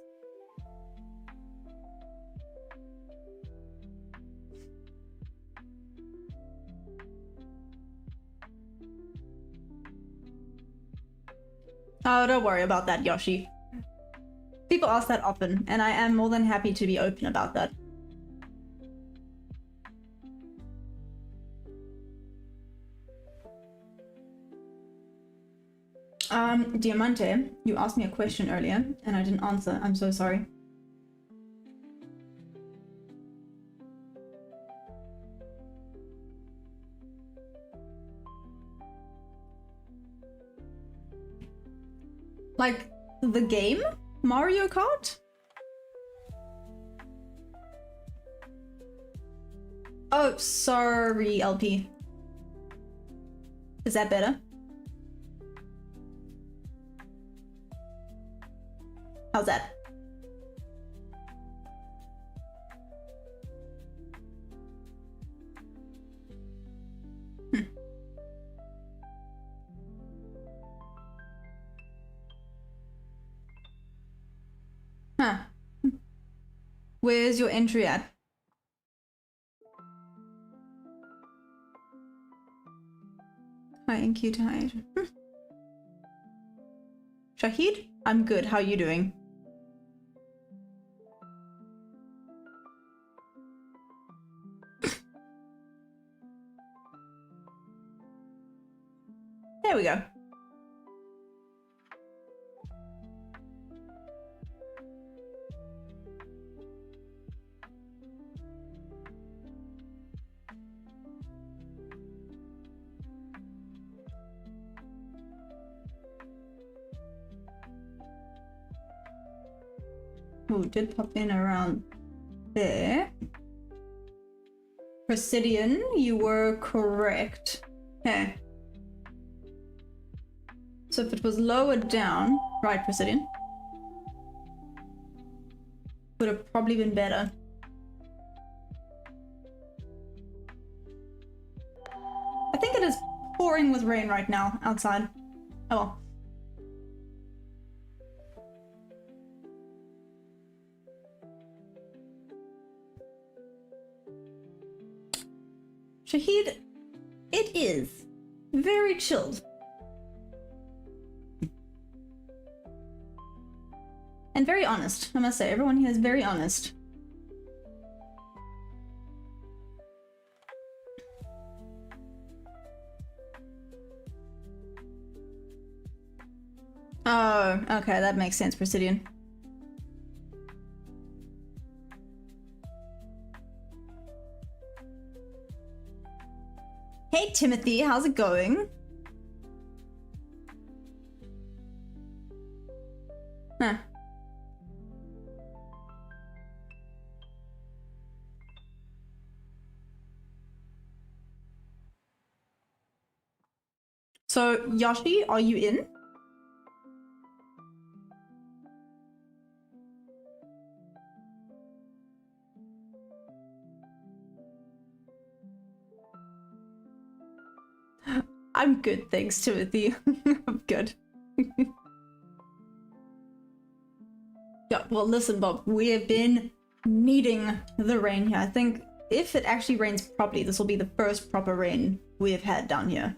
Oh, don't worry about that, Yoshi. People ask that often, and I am more than happy to be open about that. Diamante, you asked me a question earlier, and I didn't answer. I'm so sorry. Like, the game? Mario Kart? Oh, sorry, LP. Is that better? How's that? Huh. Where's your entry at? Hi, NQ tired. Shahid? I'm good. How are you doing? There we go. Who did pop in around there? Presidian, you were correct. Okay. So if it was lower down, right, Presidian, would have probably been better. I think it is pouring with rain right now outside. Oh well. Shahid, it is very chilled. And very honest, I must say. Everyone here is very honest. Oh, okay, that makes sense, Presidian. Hey Timothy, how's it going? Huh. So, Yoshi, are you in? I'm good, thanks, Timothy. I'm good. Yeah, well, listen, Bob, we have been needing the rain here. I think if it actually rains properly, this will be the first proper rain we have had down here.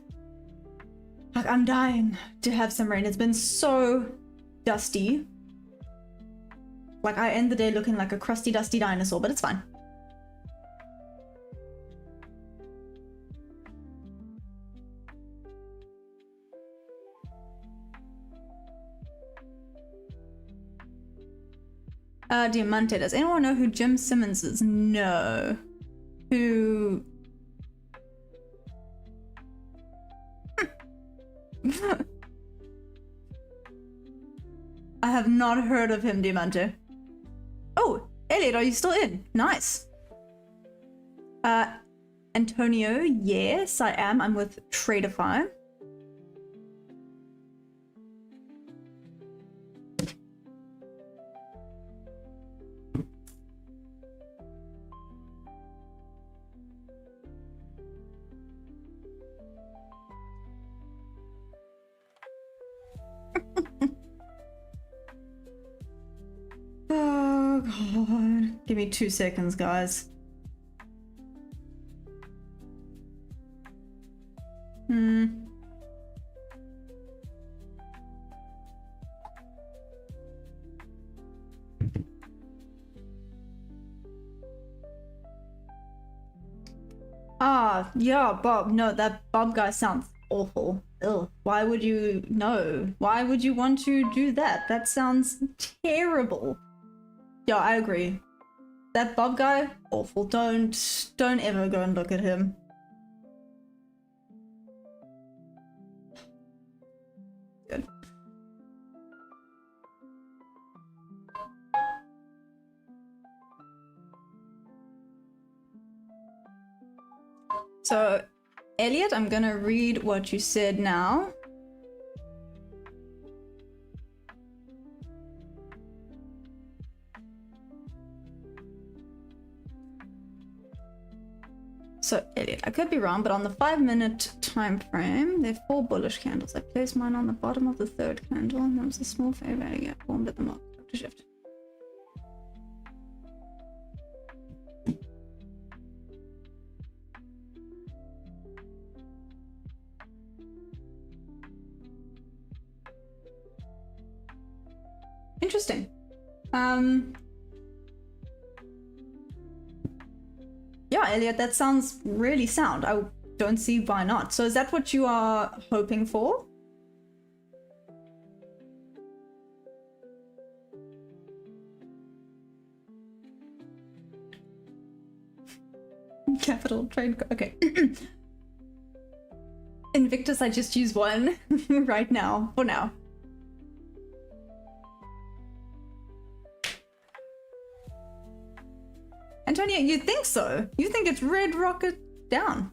I Fuck, I'm dying to have some rain. It's been so dusty. Like, I end the day looking like a crusty, dusty dinosaur, but it's fine. Diamante, does anyone know who Jim Simmons is? No. Who... I have not heard of him, Diamante. Oh, Elliot, are you still in? Nice. Antonio, yes, I am. I'm with Tradeify. Oh god. Give me 2 seconds, guys. Ah, yeah, Bob. No, that Bob guy sounds awful. Ugh. Why would you... No. Why would you want to do that? That sounds terrible. Yeah, I agree. That Bob guy, awful. Don't ever go and look at him. Good. So, Elliot, I'm gonna read what you said now. So, Elliot, I could be wrong, but on the 5-minute time frame, there are 4 bullish candles. I placed mine on the bottom of the 3rd candle, and there was a small fair value gap formed at the market to shift. Interesting. Yeah, Elliot, that sounds really sound. I don't see why not. So is that what you are hoping for? Capital trade. Okay. Invictus, I just use one right now, for now. Antonia, you think so? You think it's red rocket down?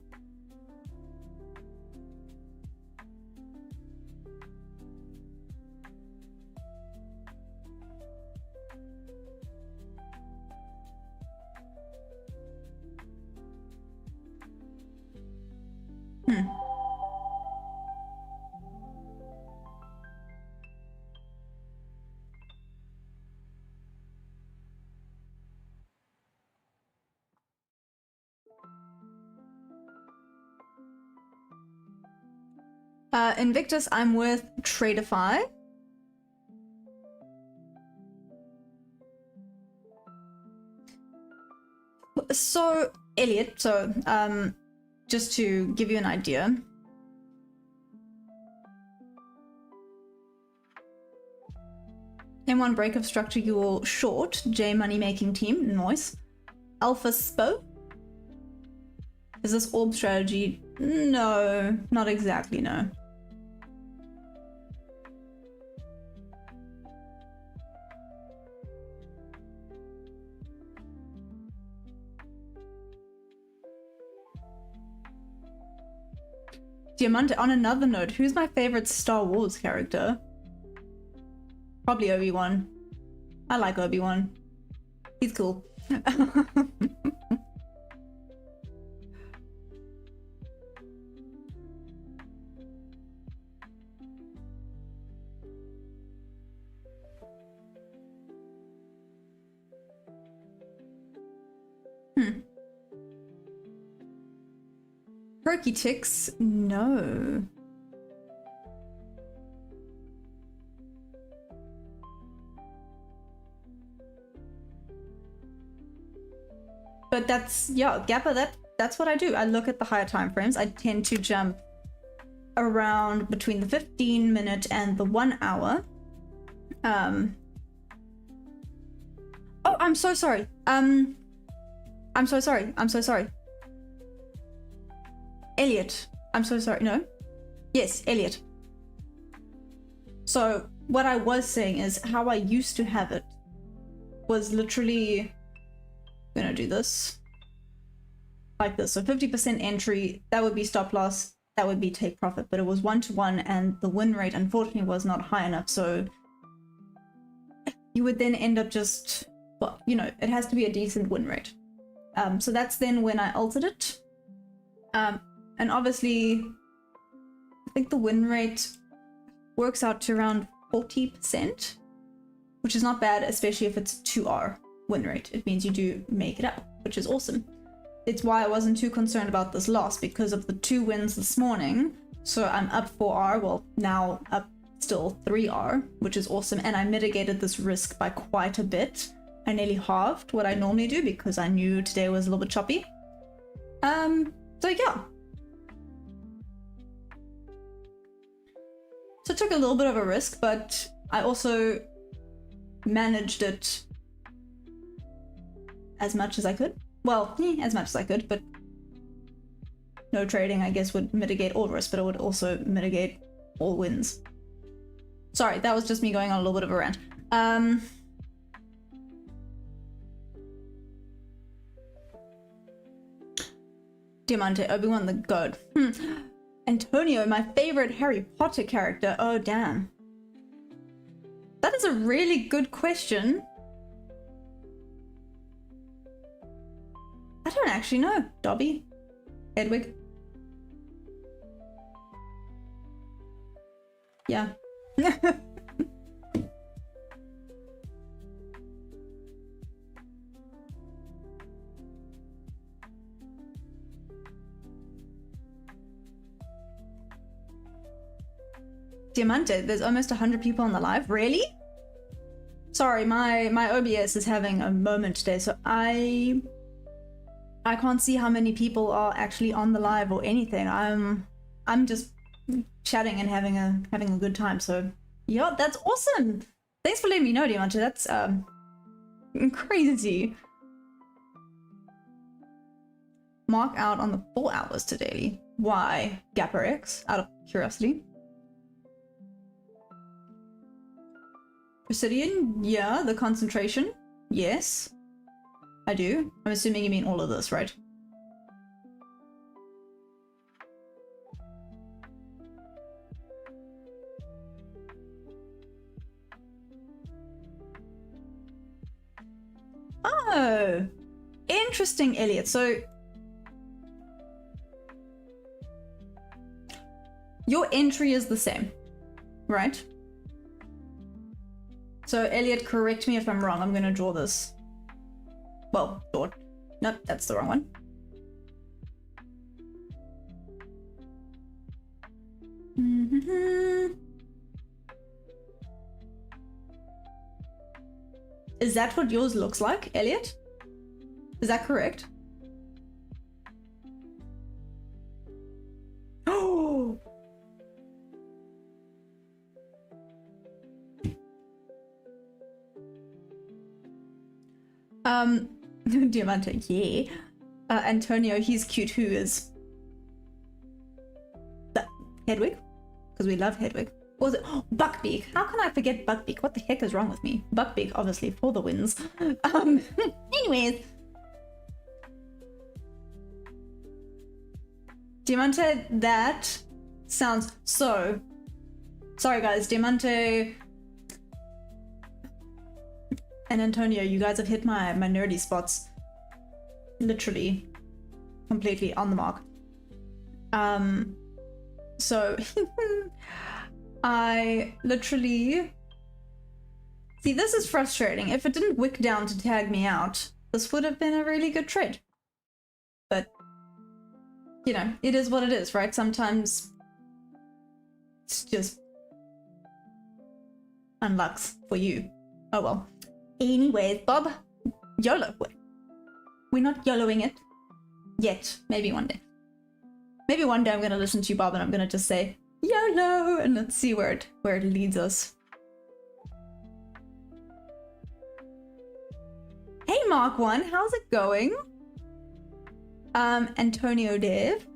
Invictus, I'm with Tradeify. So, Elliot, just to give you an idea. In one break of structure, you will short J money making team, noise. Alpha Spo. Is this orb strategy? No, not exactly, no. Diamante, on another note, who's my favorite Star Wars character? Probably Obi-Wan. I like Obi-Wan. He's cool. Perky ticks? No. But that's, yeah, Gapper, that's what I do. I look at the higher time frames. I tend to jump around between the 15-minute and the 1 hour. Oh, I'm so sorry. I'm so sorry. Elliot. I'm so sorry. No? Yes, Elliot. So what I was saying is how I used to have it was literally, I'm gonna do this like this. So 50% entry, that would be stop loss, that would be take profit, but it was 1-to-1 and the win rate unfortunately was not high enough. So you would then end up just, well, you know, it has to be a decent win rate. So that's then when I altered it. And obviously, I think the win rate works out to around 40%, which is not bad, especially if it's 2R win rate. It means you do make it up, which is awesome. It's why I wasn't too concerned about this loss, because of the 2 wins this morning. So I'm up 4R, well, now up still 3R, which is awesome. And I mitigated this risk by quite a bit. I nearly halved what I normally do because I knew today was a little bit choppy. So yeah. So it took a little bit of a risk, but I also managed it as much as I could. Well, as much as I could, but no trading, I guess, would mitigate all risk, but it would also mitigate all wins. Sorry, that was just me going on a little bit of a rant. Diamante, Obi-Wan the God. Antonio, my favorite Harry Potter character. Oh, damn. That is a really good question. I don't actually know. Dobby? Hedwig? Yeah. Diamante, there's almost 100 people on the live. Really? Sorry, my OBS is having a moment today, so I can't see how many people are actually on the live or anything. I'm just chatting and having a good time. So yeah, that's awesome. Thanks for letting me know, Diamante. That's crazy. Mark out on the 4 hours to daily. Why? Gapper X, out of curiosity. Presidian, yeah. The concentration, yes. I do. I'm assuming you mean all of this, right? Oh, interesting, Elliot. So your entry is the same, right? So Elliot, correct me if I'm wrong. I'm gonna draw this. Well, draw. Nope, that's the wrong one. Is that what yours looks like, Elliot? Is that correct? Oh! Diamante, yeah. Antonio, he's cute. Who is? Hedwig? Because we love Hedwig. Or was it? Oh, Buckbeak. How can I forget Buckbeak? What the heck is wrong with me? Buckbeak, obviously, for the wins. Anyways. Diamante, that sounds so... Sorry, guys. Diamante... and Antonio, you guys have hit my nerdy spots. Literally. Completely on the mark. So... I literally... See, this is frustrating. If it didn't wick down to tag me out, this would have been a really good trade. But, you know, it is what it is, right? Sometimes it's just unlucks for you. Oh well. Anyways, Bob, YOLO. We're not YOLOing it yet. Maybe one day. Maybe one day I'm gonna listen to you, Bob, and I'm gonna just say YOLO, and let's see where it leads us. Hey, Mark One, how's it going? Antonio Dev,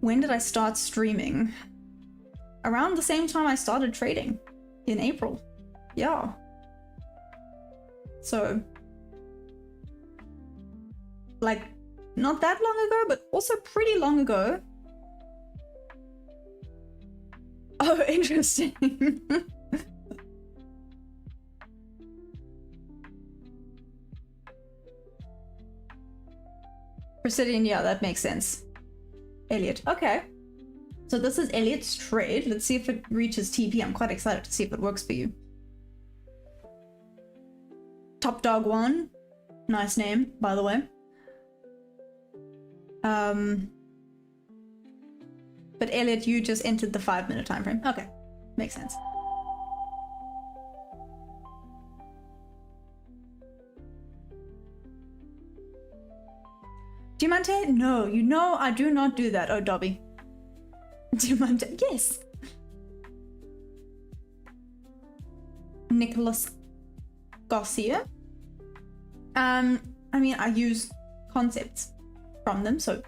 when did I start streaming? Around the same time I started trading, in April. Yeah. So, like, not that long ago, but also pretty long ago. Oh, interesting. Presidian, yeah, that makes sense. Elliot, okay. So this is Elliot's trade. Let's see if it reaches TP. I'm quite excited to see if it works for you. Top Dog 1. Nice name, by the way. But Elliot, you just entered the 5-minute time frame. Okay, makes sense. Diamante? No, you know I do not do that. Oh, Dobby. Diamante? Yes. Nicholas Garcia. I mean, I use concepts from them, so.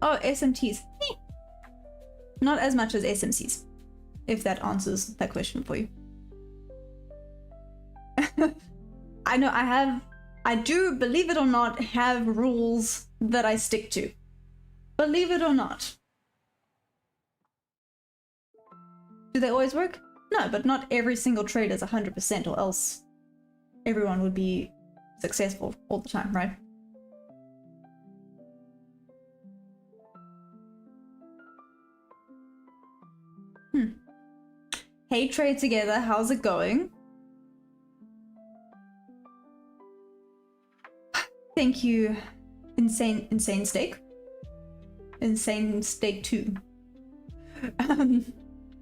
Oh, SMTs. Not as much as SMCs, if that answers that question for you. I know I do, believe it or not, have rules that I stick to. Believe it or not. Do they always work? No, but not every single trade is 100%, or else everyone would be successful all the time, right? Hey, Trade Together, how's it going? Thank you, Insane Steak. Insane Steak 2.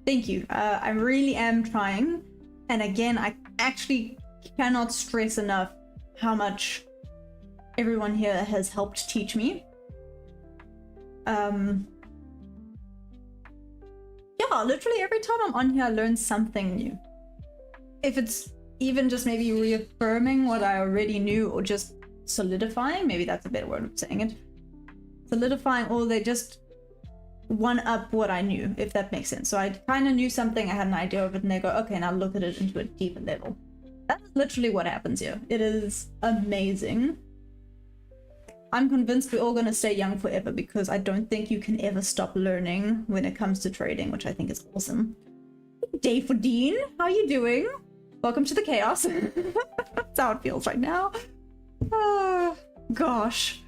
Thank you. I really am trying. And again, I actually cannot stress enough how much everyone here has helped teach me. Yeah, literally every time I'm on here, I learn something new. If it's even just maybe reaffirming what I already knew, or just solidifying, maybe that's a better word of saying it. Solidifying, or they just one-up what I knew, if that makes sense. So I kind of knew something, I had an idea of it, and they go, okay, now look at it into a deeper level. That is literally what happens here. It is amazing. I'm convinced we're all going to stay young forever, because I don't think you can ever stop learning when it comes to trading, which I think is awesome. Day for Dean, how are you doing? Welcome to the chaos. That's how it feels right now. Oh, gosh.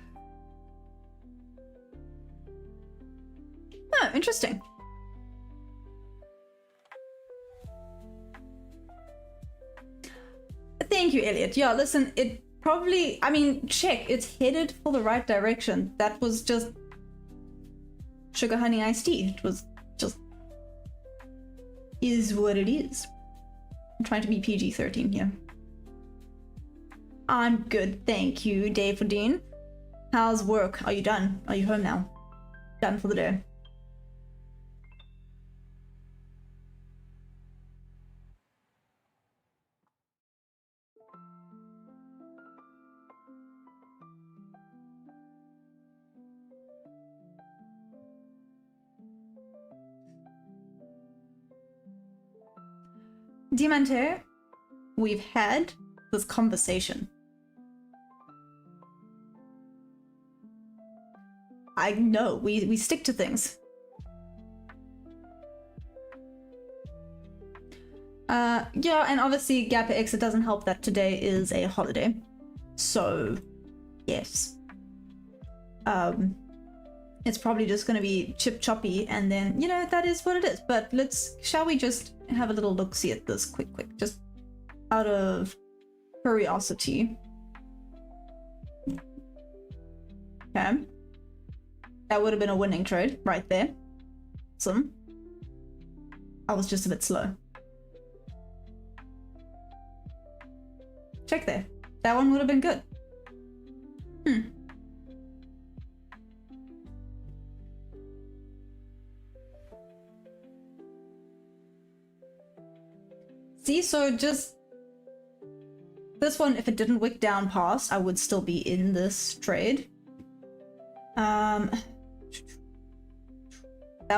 Oh, interesting. Thank you, Elliot. Yeah, listen, it probably, I mean, check, it's headed for the right direction. That was just sugar honey iced tea. It was just is what it is. I'm trying to be PG-13 here. I'm good, thank you, Dave for Dean. How's work? Are you done? Are you home now? Done for the day? Diamante, we've had this conversation. I know, we stick to things. Yeah, and obviously Gap X, it doesn't help that today is a holiday. So, yes. It's probably just gonna be chip-choppy, and then, you know, that is what it is. But shall we just have a little look-see at this quick, just out of curiosity. Okay. That would have been a winning trade right there. Awesome. I was just a bit slow. Check there. That one would have been good. Hmm. See, so just this one, if it didn't wick down past, I would still be in this trade. That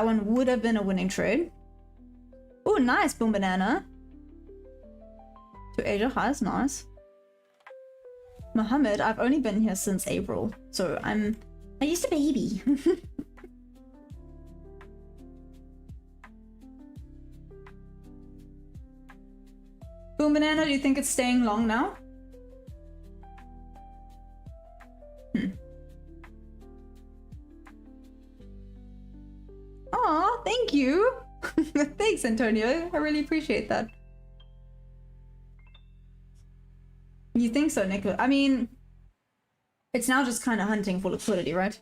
one would have been a winning trade. Oh, nice, Boom Banana. To Asia highs, nice. Mohammed, I've only been here since April, so I used a baby. Boom Banana, do you think it's staying long now? Aw, thank you. Thanks, Antonio. I really appreciate that. You think so, Nicola? I mean, it's now just kind of hunting for liquidity, right?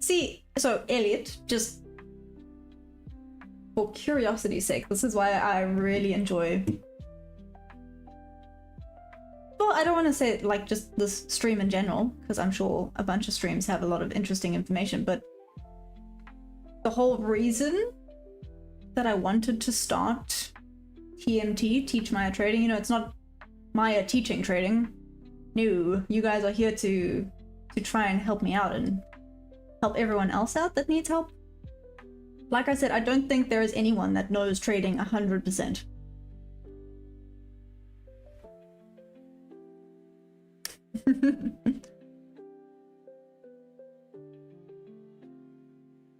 See, so Elliot, just for curiosity's sake, this is why I really enjoy. Well, I don't want to say like just this stream in general, because I'm sure a bunch of streams have a lot of interesting information, but the whole reason that I wanted to start TMT, Teach Maya Trading, you know, it's not Maya teaching trading. No, you guys are here to try and help me out and help everyone else out that needs help. Like I said, I don't think there is anyone that knows trading 100%.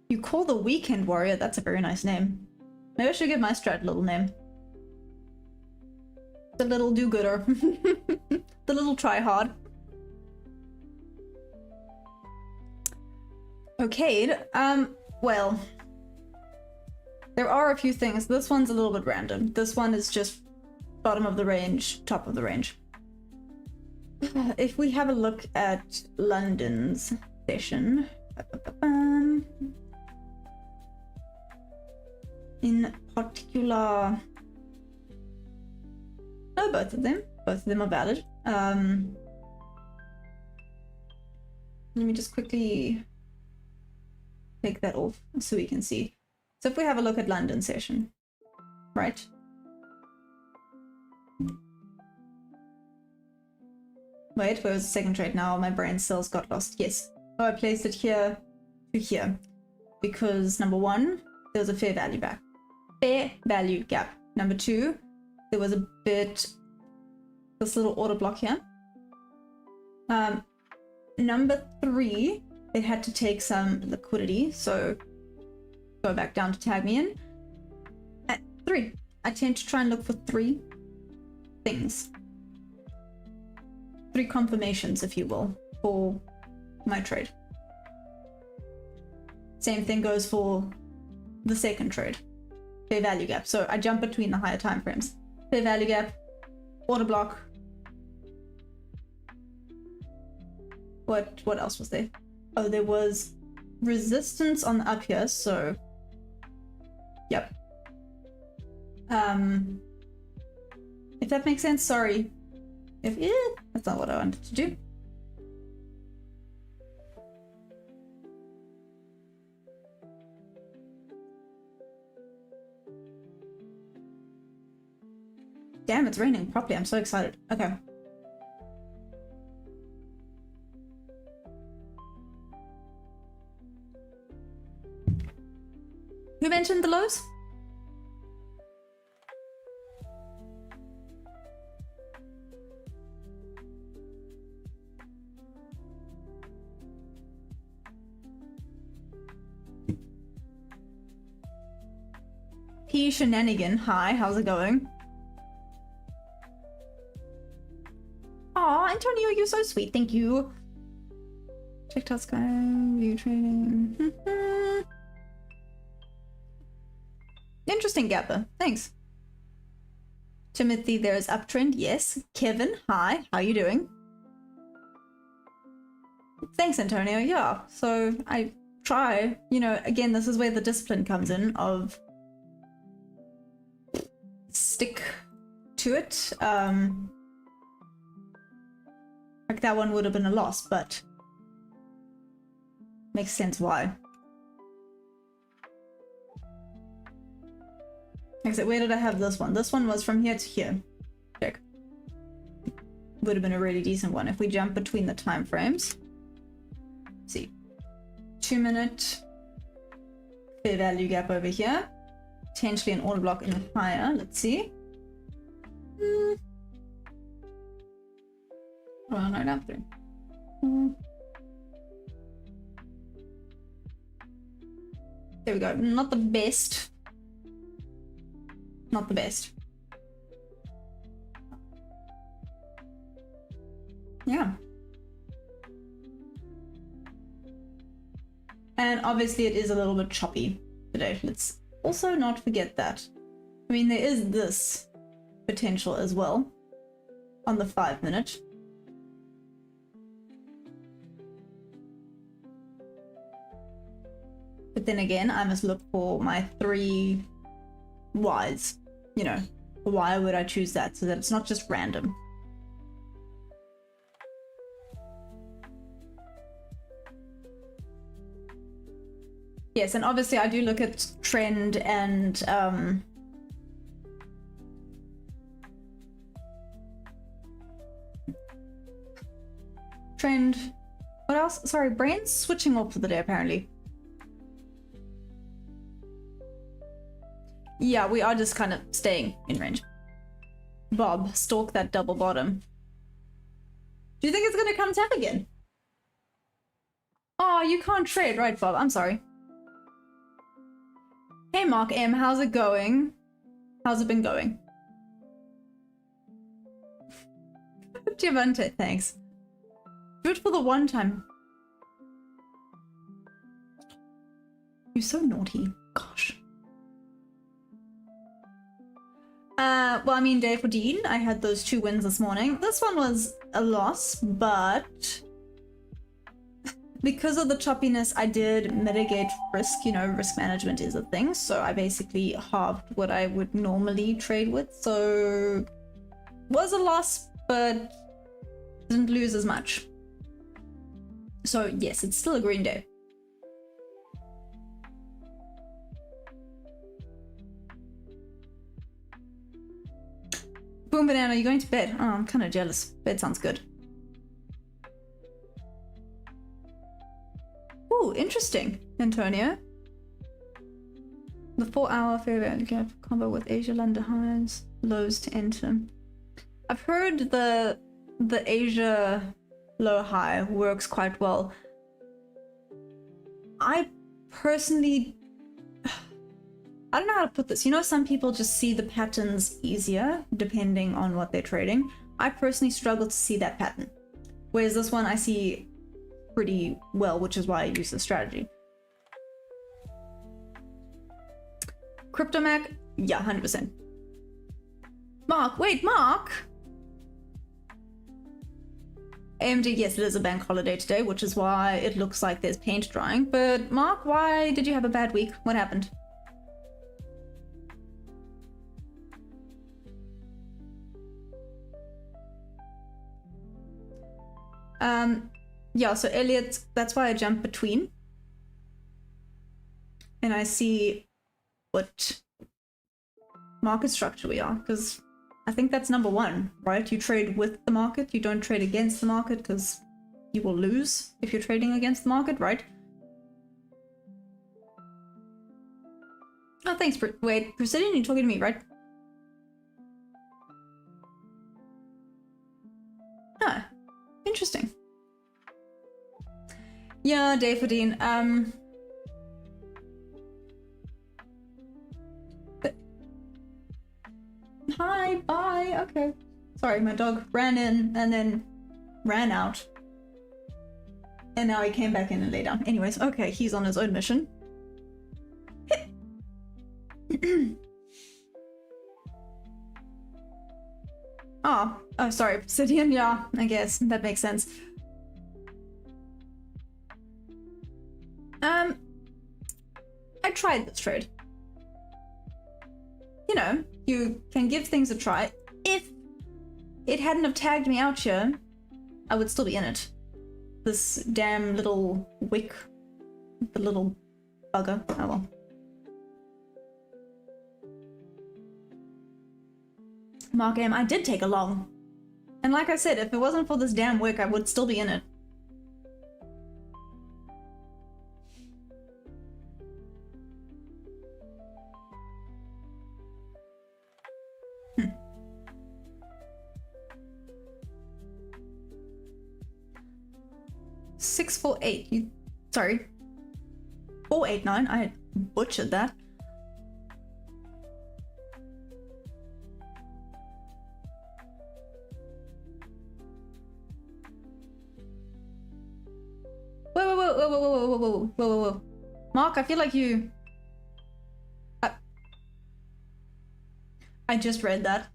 You call the Weekend Warrior? That's a very nice name. Maybe I should give my strat a little name. The little do-gooder. The little try-hard. Okay, well, there are a few things. This one's a little bit random. This one is just bottom of the range, top of the range. If we have a look at London's session, in particular, no, both of them are valid. Let me just quickly take that off so we can see. So if we have a look at London session, right? Wait, where was the second trade now? My brain cells got lost. Yes. Oh, I placed it here to here. Because number one, there was a fair value gap. Number two, there was a bit, this little order block here. Number three, it had to take some liquidity, so go back down to tag me in. At three, I tend to try and look for three things. Three confirmations, if you will, for my trade. Same thing goes for the second trade. Fair value gap. So I jump between the higher time frames. Fair value gap, order block. What else was there? Oh, there was resistance on the up here, so yep. If that makes sense, sorry. If that's not what I wanted to do. Damn, it's raining properly. I'm so excited. Okay. Who mentioned the lows? P Shenanigan, hi, how's it going? Aw, Antonio, you're so sweet, thank you. Check out Sky, view trading. Interesting, Gapper. Thanks. Timothy, there is uptrend. Yes. Kevin, hi. How you doing? Thanks, Antonio. Yeah. So I try. You know, again, this is where the discipline comes in of stick to it. Like that one would have been a loss, but makes sense why. Except where did I have this one? This one was from here to here. Check. Would have been a really decent one if we jump between the time frames. Let's see. 2 minute fair value gap over here. Potentially an order block in the higher. Let's see. Well, no, not through. There we go. Not the best. Not the best. Yeah. And obviously it is a little bit choppy today. Let's also not forget that. I mean, there is this potential as well on the 5 minute. But then again, I must look for my 3 whys. You know, why would I choose that so that it's not just random? Yes, and obviously I do look at trend and trend. What else? Sorry, brain's switching off for the day apparently. Yeah, we are just kind of staying in range. Bob, stalk that double bottom. Do you think it's gonna come tap again? Oh, you can't trade, right, Bob? I'm sorry. Hey, Mark M, how's it going? How's it been going? Giavante, thanks. Do it for the one time. You're so naughty. Gosh. Well, I mean, day for Dean, I had those 2 wins this morning. This one was a loss, but because of the choppiness, I did mitigate risk. You know, risk management is a thing, so I basically halved what I would normally trade with. So, was a loss, but didn't lose as much. So, yes, it's still a green day. Boom Banana, you're going to bed? Oh, I'm kind of jealous. Bed sounds good. Ooh, interesting, Antonio. The 4-hour fair value gap combo with Asia London highs, lows to enter. I've heard the Asia low high works quite well. I personally, I don't know how to put this. You know, some people just see the patterns easier depending on what they're trading. I personally struggle to see that pattern. Whereas this one I see pretty well, which is why I use this strategy. Cryptomac, yeah, 100%. Mark, wait, Mark! AMD, yes, it is a bank holiday today, which is why it looks like there's paint drying. But Mark, why did you have a bad week? What happened? Yeah, so Elliot, that's why I jump between. And I see what market structure we are, because I think that's number 1, right? You trade with the market, you don't trade against the market, because you will lose if you're trading against the market, right? Oh, thanks. Wait, Precision, you're talking to me, right? Ah, interesting. Yeah, Davidine, hi, bye, okay. Sorry, my dog ran in and then ran out. And now he came back in and lay down. Anyways, okay, he's on his own mission. Oh, sorry, Obsidian, yeah, I guess, that makes sense. I tried this trade. You know, you can give things a try. If it hadn't have tagged me out here, I would still be in it. This damn little wick. The little bugger. Oh well. Mark M, I did take a long. And like I said, if it wasn't for this damn wick, I would still be in it. 648. You, sorry. 489. I butchered that. Whoa. Mark, I feel like you... I just read that.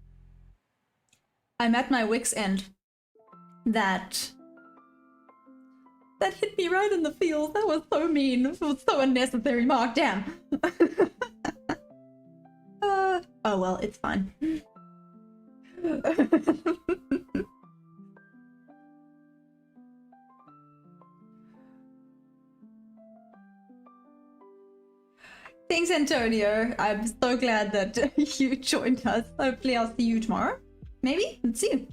I'm at my wit's end. That hit me right in the feels. That was so mean. It was so unnecessary, Mark. Damn. Oh well, it's fine. Thanks, Antonio. I'm so glad that you joined us. Hopefully I'll see you tomorrow. Maybe? Let's see.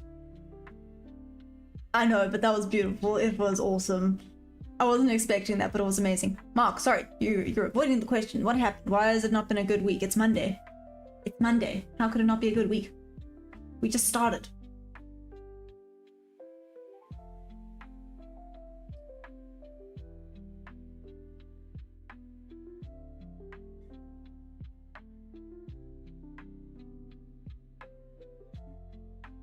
I know, but that was beautiful. It was awesome. I wasn't expecting that, but it was amazing. Mark, sorry, you're avoiding the question. What happened? Why has it not been a good week? It's Monday. It's Monday. How could it not be a good week? We just started.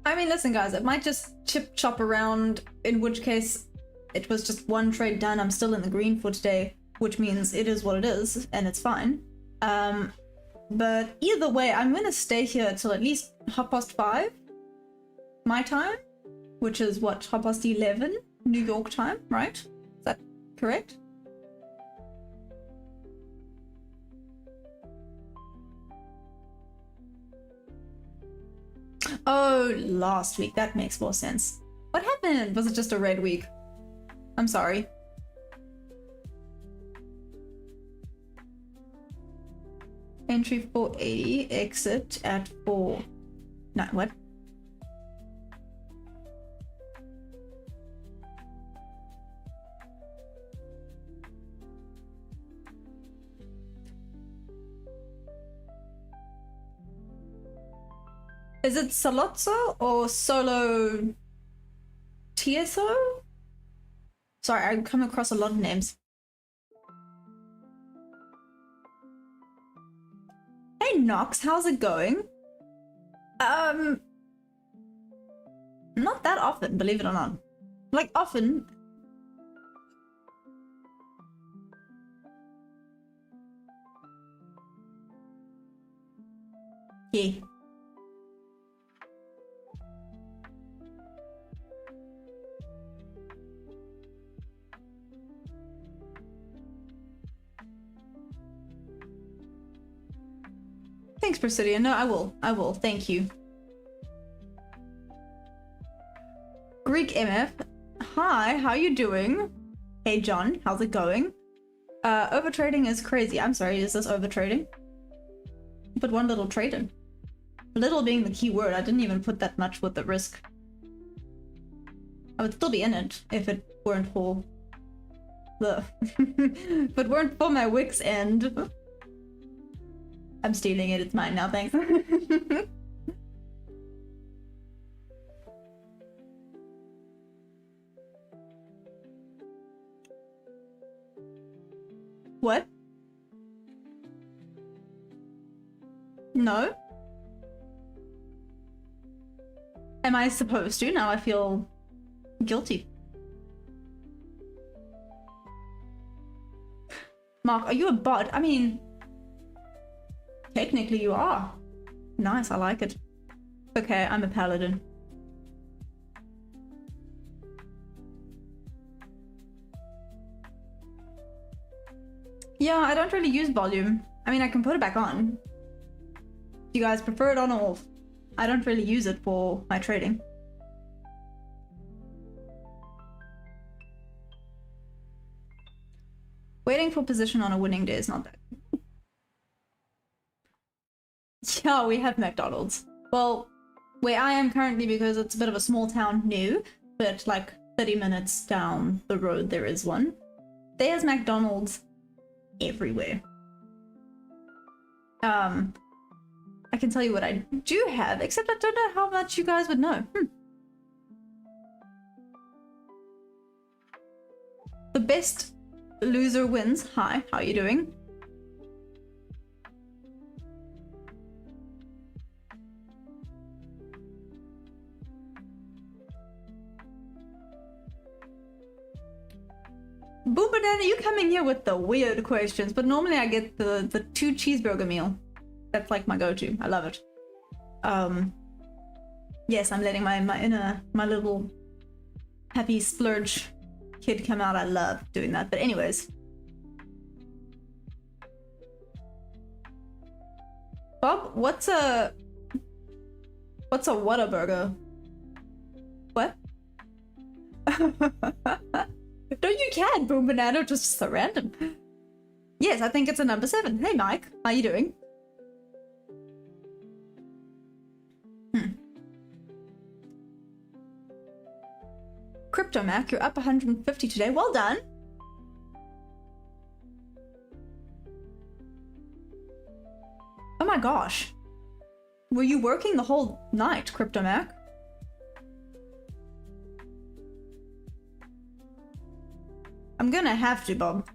I mean, listen, guys, it might just chip chop around, in which case it was just one trade done. I'm still in the green for today, which means it is what it is, and it's fine. But either way, I'm gonna stay here till at least 5:30 my time, which is what, 11:30 New York time, right? Is that correct? Oh, last week. That makes more sense. What happened? Was it just a red week? I'm sorry. Entry 480, exit at 4... No, what? Is it Salotzo or Solo TSO? Sorry, I come across a lot of names. Hey Nox, how's it going? Not that often, believe it or not. Like, often. Yeah. Thanks, Presidio. No, I will. Thank you. Greek MF. Hi, how you doing? Hey, John, how's it going? Overtrading is crazy. I'm sorry, is this overtrading? Put one little trade in. Little being the key word. I didn't even put that much with the risk. I would still be in it if it weren't for the... if it weren't for my wit's end. I'm stealing it, it's mine now, thanks. What? No? Am I supposed to? Now I feel guilty. Mark, are you a bot? I mean, technically you are. Nice, I like it. Okay, I'm a paladin. Yeah, I don't really use volume. I mean, I can put it back on. You guys prefer it on or off? I don't really use it for my trading. Waiting for position on a winning day is not that. Yeah, we have McDonald's. Well, where I am currently, because it's a bit of a small town, new, but like 30 minutes down the road there is one. There's McDonald's everywhere. I can tell you what I do have, except I don't know how much you guys would know. The best loser wins. Hi, how are you doing? Boom Banana, you coming here with the weird questions, but normally I get the 2 cheeseburger meal. That's like my go-to. I love it. Yes, I'm letting my little happy splurge kid come out. I love doing that. But anyways. Bob, what's a Whataburger? What? No, you can, Boom Banana, just so random. Yes, I think it's a number 7. Hey Mike, how you doing? Crypto Mac, you're up 150 today. Well done. Oh my gosh. Were you working the whole night, Crypto Mac? I'm gonna have to, Bob.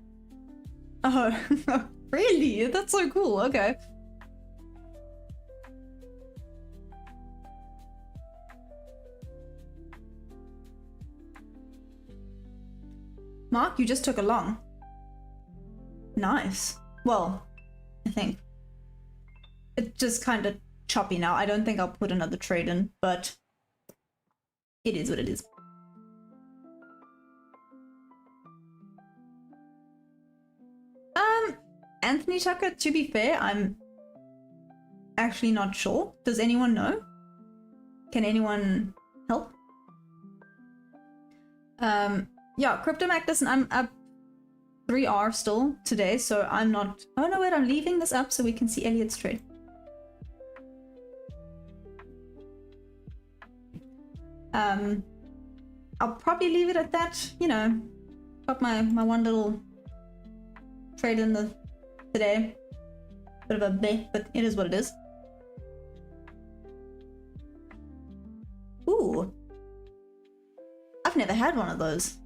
Oh, really? That's so cool. Okay. Mark, you just took a long. Nice. Well, I think. It's just kind of choppy now. I don't think I'll put another trade in, but it is what it is. Anthony Tucker, to be fair, I'm actually not sure. Does anyone know? Can anyone help? Yeah, CryptoMac, listen, I'm up 3R still today, so I'm not... Oh no, wait, I'm leaving this up so we can see Elliot's trade. I'll probably leave it at that, you know. Got my one little trade in the today. Bit of a bleh, but it is what it is. Ooh. I've never had one of those.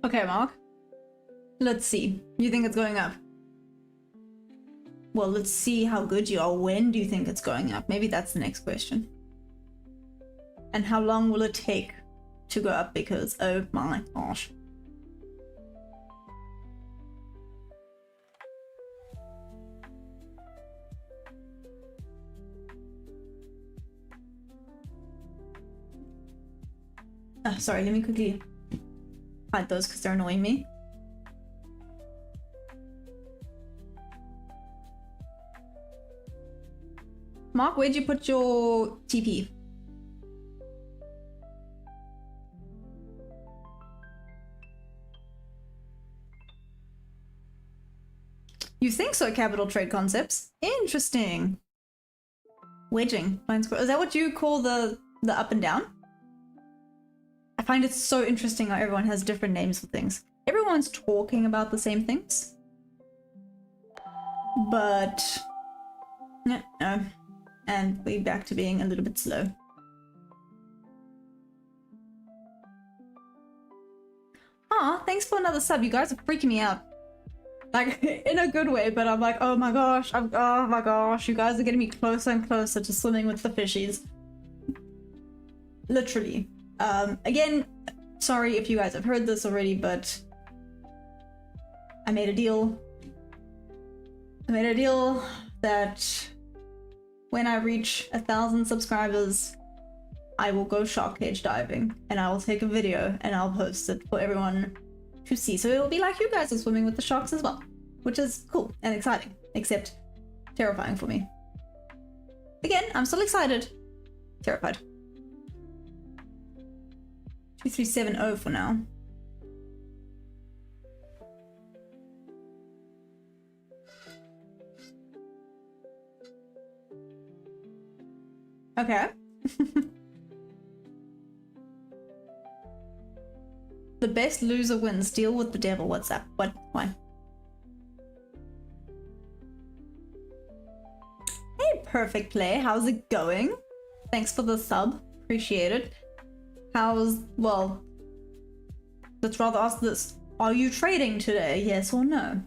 Okay, Mark. Let's see. You think it's going up? Well, let's see how good you are. When do you think it's going up? Maybe that's the next question. And how long will it take to go up? Because, oh my gosh. Sorry, let me quickly hide those because they're annoying me. Mark, where'd you put your TP? You think so, Capital Trade Concepts? Interesting. Wedging. Is that what you call the up and down? I find it so interesting how everyone has different names for things. Everyone's talking about the same things. But... no. and we're back to being a little bit slow. Aw, thanks for another sub. You guys are freaking me out. Like, in a good way, but I'm like, oh my gosh, oh my gosh, you guys are getting me closer and closer to swimming with the fishies. Literally. Again, sorry if you guys have heard this already, but I made a deal. I made a deal that when I reach 1,000 subscribers, I will go shark cage diving, and I will take a video and I'll post it for everyone to see. So it'll be like you guys are swimming with the sharks as well, which is cool and exciting, except terrifying for me. Again, I'm still excited, terrified. 2370 for now. Okay. The best loser wins. Deal with the devil. What's that? What? Why? Hey, Perfect Play. How's it going? Thanks for the sub. Appreciate it. Well, let's rather ask this. Are you trading today? Yes or no?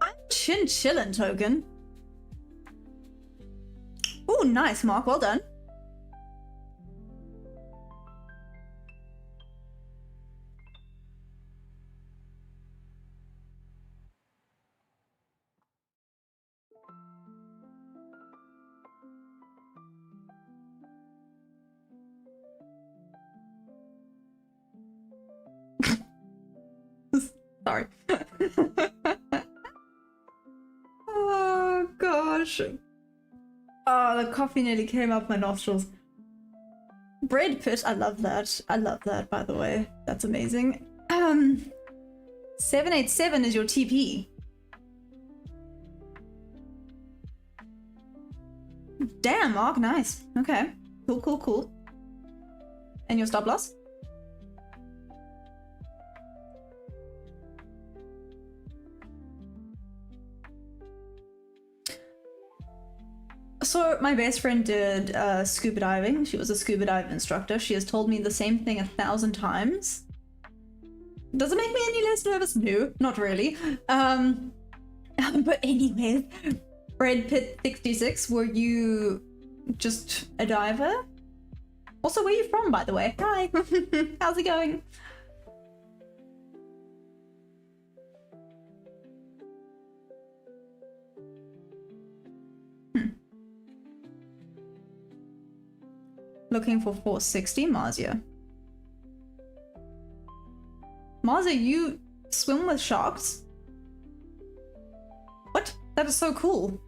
I'm chillin' token. Oh, nice, Mark. Well done. Sorry. Oh, gosh. Oh, the coffee nearly came up my nostrils. Bread pit, I love that. I love that, by the way. That's amazing. 787 is your TP. Damn, Mark, nice. Okay. Cool, cool, cool. And your stop loss? So my best friend did scuba diving. She was a scuba dive instructor. She has told me the same thing 1,000 times. Does it make me any less nervous? No, not really. But anyways, Bread Pit 66, were you just a diver? Also, where are you from, by the way? Hi. How's it going? Looking for 460, Marzia. Marzia, you swim with sharks? What? That is so cool.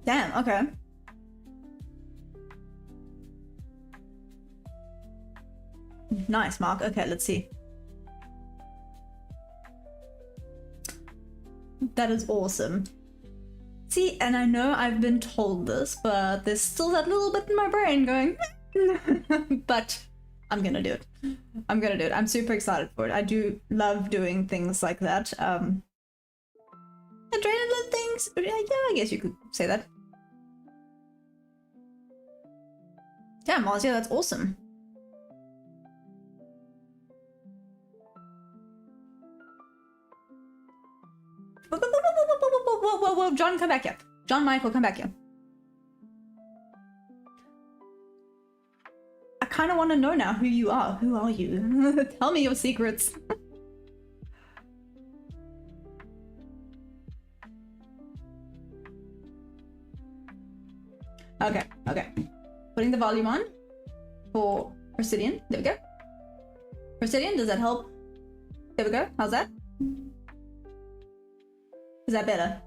Damn, okay. Nice, Mark. Okay, let's see. That is awesome. See, and I know I've been told this, but there's still that little bit in my brain going, but I'm gonna do it. I'm gonna do it. I'm super excited for it. I do love doing things like that. Adrenaline things. Yeah, I guess you could say that. Yeah, Marzia, that's awesome. Whoa, John, come back here. John Michael, come back here. I kind of want to know now who you are. Who are you? Tell me your secrets. Okay. Putting the volume on for Presidian. There we go. Presidian, does that help? There we go. How's that? Is that better?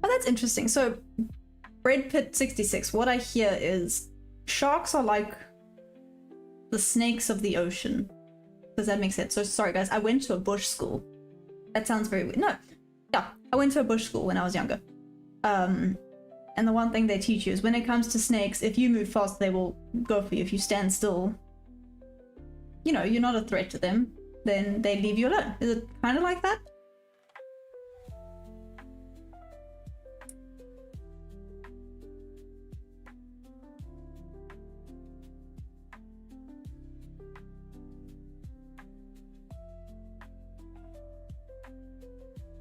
Oh, that's interesting. So Bread Pit 66. What I hear is sharks are like the snakes of the ocean. Does that make sense? So sorry guys, I went to a bush school. That sounds very weird. No, yeah, I went to a bush school when I was younger. And the one thing they teach you is when it comes to snakes, if you move fast, they will go for you. If you stand still, you know, you're not a threat to them, then they leave you alone. Is it kind of like that?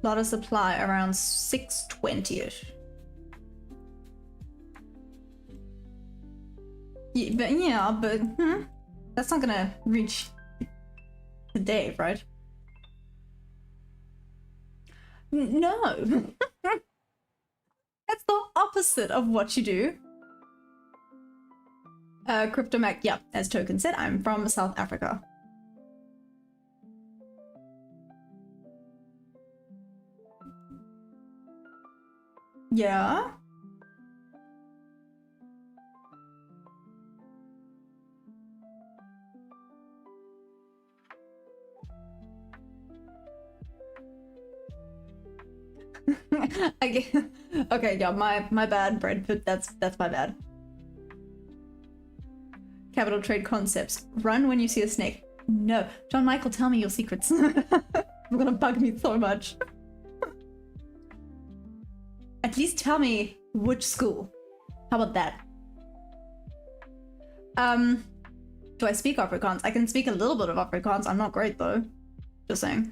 Lot of supply around 620-ish. Yeah, but that's not gonna reach today, right? No. That's the opposite of what you do. Cryptomac, yeah, as Token said, I'm from South Africa. Yeah. Okay, yeah, my bad, Bread Pit, that's my bad. Capital Trade Concepts. Run when you see a snake. No. John Michael, tell me your secrets. It's gonna bug me so much. At least tell me which school. How about that? Do I speak Afrikaans? I can speak a little bit of Afrikaans. I'm not great though. Just saying.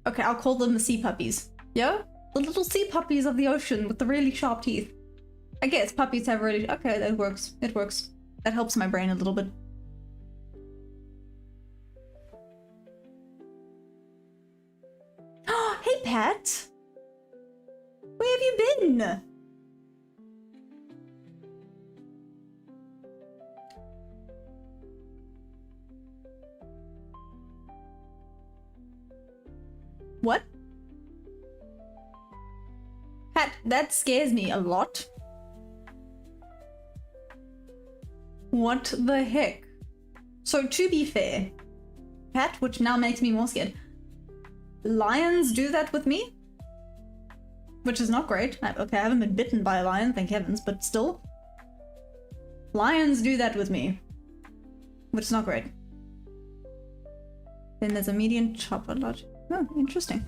Okay, I'll call them the sea puppies. Yeah? The little sea puppies of the ocean with the really sharp teeth. I guess puppies have really... Okay, that works. It works. That helps my brain a little bit. Oh, hey Pat! Where have you been? What? Pat, that scares me a lot. What the heck? So to be fair, Pat, which now makes me more scared, lions do that with me? Which is not great. Okay, I haven't been bitten by a lion, thank heavens, but still. Lions do that with me. Which is not great. Then there's a median chopper lodge. Oh, interesting.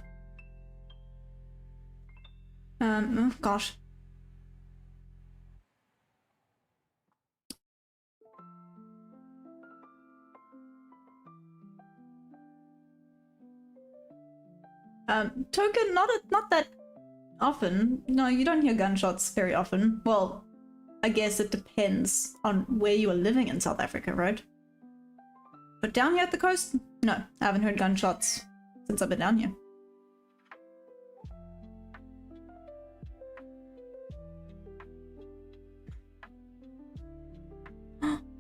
Oh gosh. Token, not that often. No, you don't hear gunshots very often. Well, I guess it depends on where you are living in South Africa, right? But down here at the coast, no, I haven't heard gunshots since I've been down here.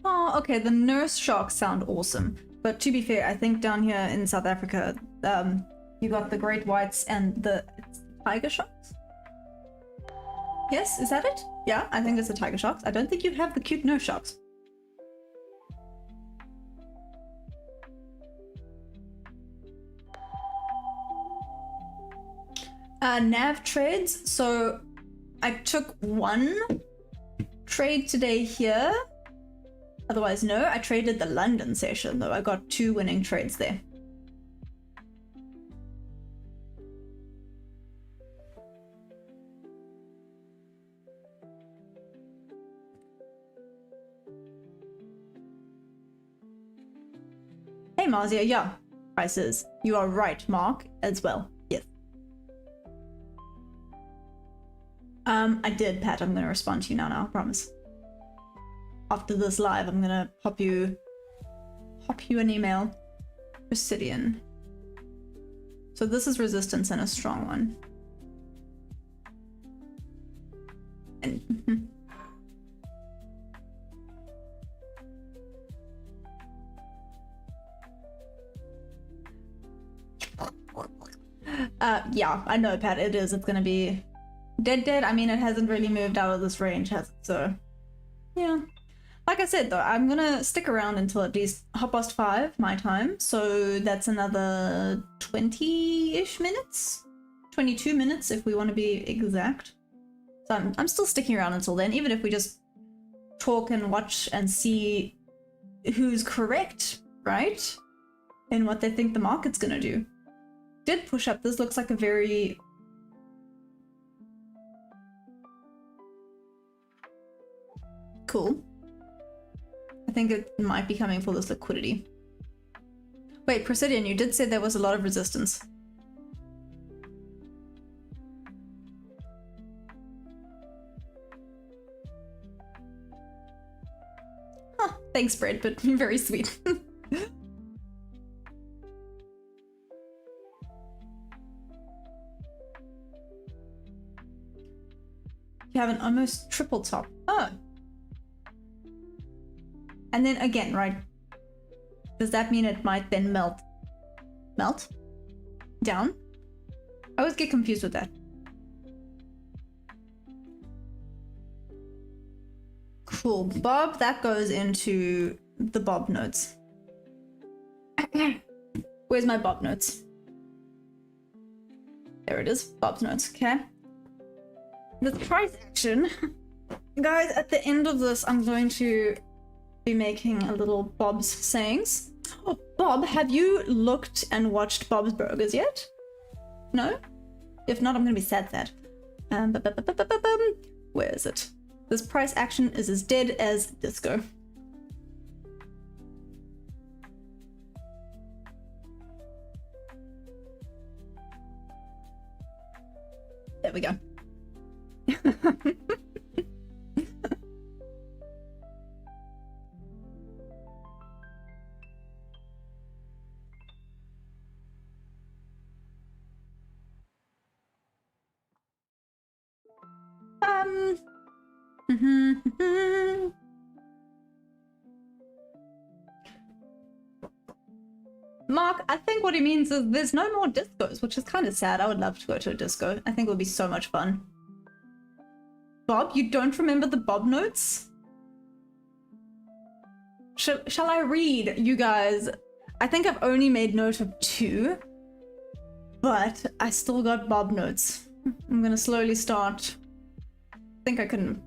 Oh, okay, the nurse sharks sound awesome. But to be fair, I think down here in South Africa, you got the great whites and the tiger sharks? Yes, is that it? Yeah, I think it's the tiger sharks. I don't think you have the cute nurse sharks. Nav trades. So I took one trade today here. Otherwise, no. I traded the London session though. I got 2 winning trades there. Hey Marzia, yeah. Prices. You are right, Mark, as well. Yes. I did, Pat. I'm gonna respond to you now, I promise. After this live, I'm gonna pop you an email. Obsidian. So this is resistance and a strong one. And yeah, I know, Pat. It is. It's gonna be Dead, I mean, it hasn't really moved out of this range, has it? So, yeah. Like I said, though, I'm gonna stick around until at least 5:30 my time. So that's another 20-ish minutes? 22 minutes if we want to be exact. So I'm still sticking around until then, even if we just talk and watch and see who's correct, right? And what they think the market's gonna do. Did push up. This looks like a very... cool. I think it might be coming for this liquidity. Wait, Presidian, you did say there was a lot of resistance. Huh, thanks, Brad, but very sweet. You have an almost triple top. Oh. And then again, right? Does that mean it might then melt? Melt? Down? I always get confused with that. Cool. Bob, that goes into the Bob notes. Where's my Bob notes? There it is. Bob's notes, okay? The price action. Guys, at the end of this, I'm going to be making a little Bob's sayings. Oh, Bob, have you looked and watched Bob's Burgers yet? No? If not, I'm gonna be sad that. Where is it? This price action is as dead as disco. There we go. Mark, I think what he means is there's no more discos, which is kind of sad. I would love to go to a disco. I think it would be so much fun. Bob, you don't remember the Bob notes? Shall I read, you guys? I think I've only made note of 2, but I still got Bob notes. I'm gonna slowly start. I think I can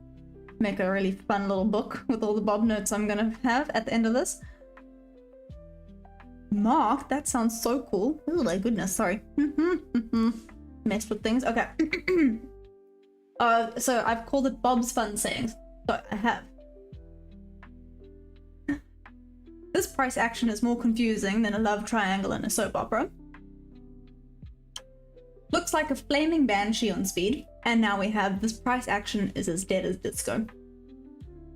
make a really fun little book with all the Bob notes I'm gonna have at the end of this. Mark, that sounds so cool. Oh my goodness, sorry. Messed with things. Okay. So I've called it Bob's Fun Sayings. So I have. This price action is more confusing than a love triangle in a soap opera. Looks like a flaming banshee on speed. And now we have this price action is as dead as disco.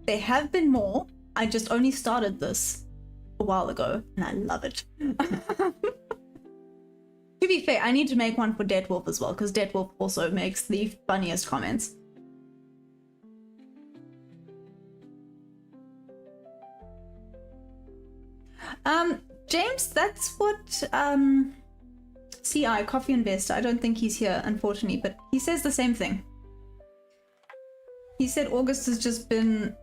There have been more. I just only started this a while ago and I love it. To be fair, I need to make one for Dead Wolf as well, because Dead Wolf also makes the funniest comments. James, that's what CI, Coffee Investor, I don't think he's here, unfortunately, but he says the same thing. He said August has just been...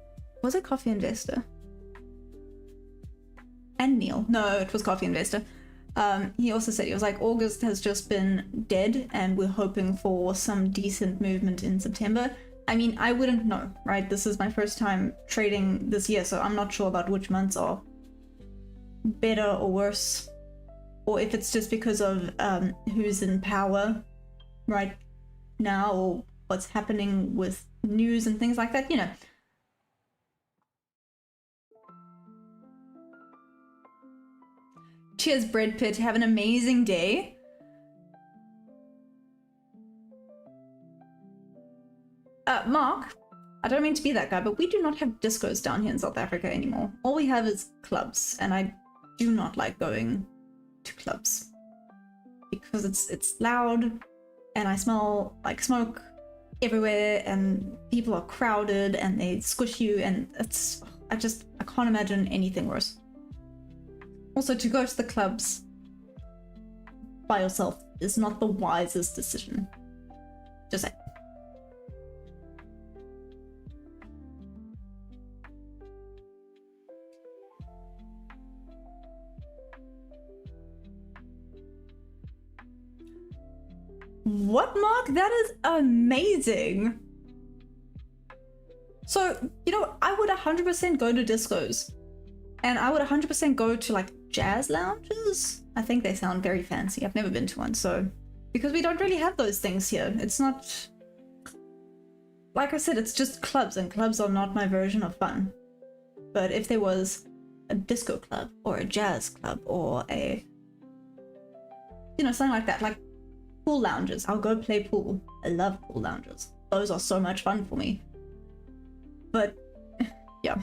Was it Coffee Investor? And Neil. No, it was Coffee Investor. He also said, he was like, August has just been dead and we're hoping for some decent movement in September. I mean, I wouldn't know, right? This is my first time trading this year, so I'm not sure about which months are better or worse, or if it's just because of who's in power right now or what's happening with news and things like that, you know. Cheers, Bread Pit. Have an amazing day. Mark, I don't mean to be that guy, but we do not have discos down here in South Africa anymore. All we have is clubs, and I do not like going to clubs because it's loud and I smell like smoke everywhere and people are crowded and they squish you, and I can't imagine anything worse. Also, to go to the clubs by yourself is not the wisest decision. Just saying. What, Mark? That is amazing. So, you know, I would 100% go to discos. And I would 100% go to like jazz lounges. I think they sound very fancy. I've never been to one, so... Because we don't really have those things here. It's not... Like I said, it's just clubs, and clubs are not my version of fun. But if there was a disco club, or a jazz club, or a... You know, something like that, like pool lounges. I'll go play pool. I love pool lounges. Those are so much fun for me. But, yeah.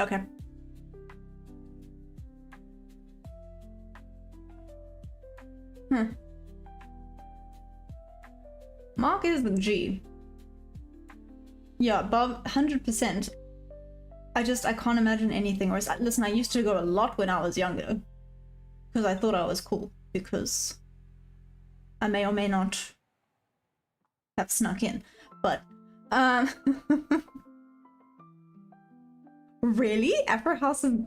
Okay. Mark is the G. Yeah, Bob, 100%. I can't imagine anything worse. Listen, I used to go a lot when I was younger. Because I thought I was cool. Because I may or may not have snuck in. But, really? Afro House of...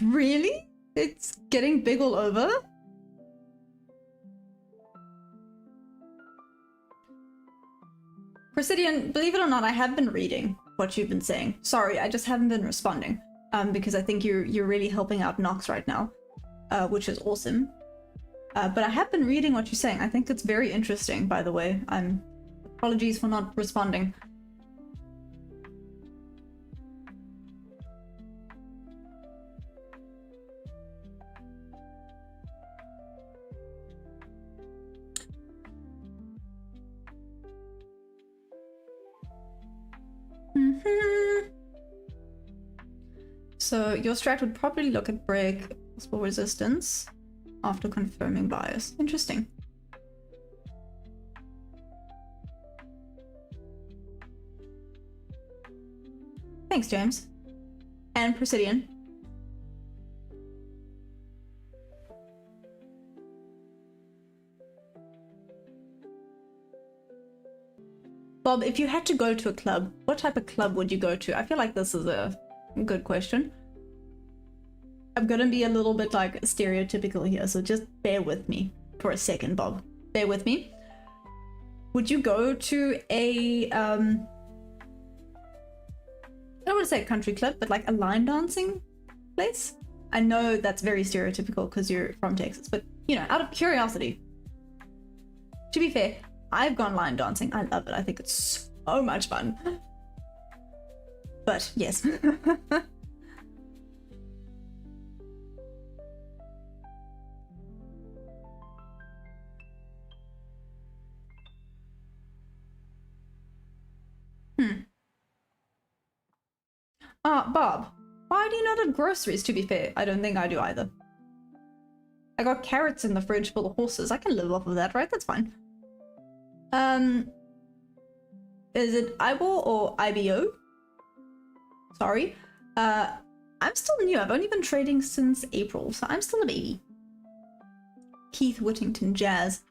Really? It's getting big all over? Presidian, believe it or not, I have been reading what you've been saying. Sorry, I just haven't been responding. Because I think you're really helping out Nox right now. Which is awesome. But I have been reading what you're saying. I think it's very interesting, by the way. Apologies for not responding. So your strat would probably look at break, possible resistance, after confirming bias. Interesting. Thanks, James. And Presidian. Bob, if you had to go to a club, what type of club would you go to? I feel like this is a good question. I'm gonna be a little bit like stereotypical here, so just bear with me for a second, Bob. Bear with me. Would you go to a, I don't want to say a country club, but like a line dancing place? I know that's very stereotypical because you're from Texas, but you know, out of curiosity. To be fair, I've gone line dancing. I love it. I think it's so much fun. But yes. Bob, why do you not have groceries, to be fair? I don't think I do either. I got carrots in the fridge for the horses. I can live off of that, right? That's fine. Is it IBOR or IBO? Sorry. I'm still new. I've only been trading since April, so I'm still a baby. Keith Whittington jazz.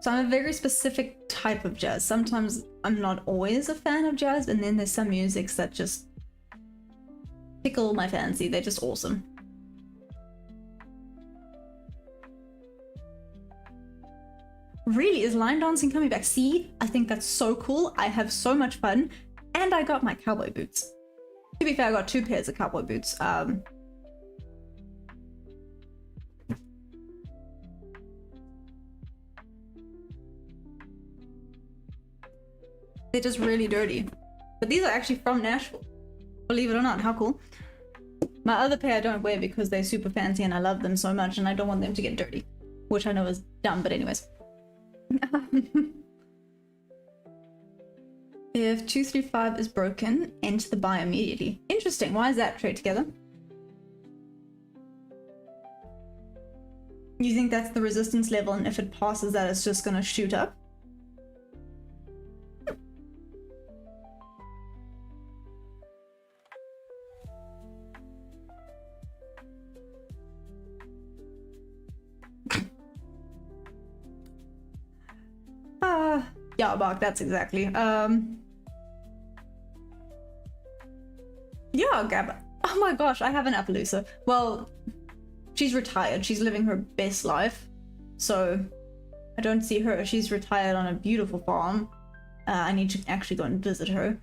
So I'm a very specific type of jazz. Sometimes I'm not always a fan of jazz, and then there's some musics that just tickle my fancy. They're just awesome. Really, is line dancing coming back? See, I think that's so cool. I have so much fun, and I got my cowboy boots. To be fair, I got 2 pairs of cowboy boots. They're just really dirty. But these are actually from Nashville. Believe it or not, how cool. My other pair I don't wear because they're super fancy and I love them so much and I don't want them to get dirty. Which I know is dumb, but anyways. If 235 is broken, enter the buy immediately. Interesting, why is that? Trade together. You think that's the resistance level, and if it passes that, it's just gonna shoot up? Yeah, Mark, that's exactly. Oh, Gab. Oh my gosh, I have an Appaloosa. Well, she's retired. She's living her best life. So I don't see her. She's retired on a beautiful farm. I need to actually go and visit her.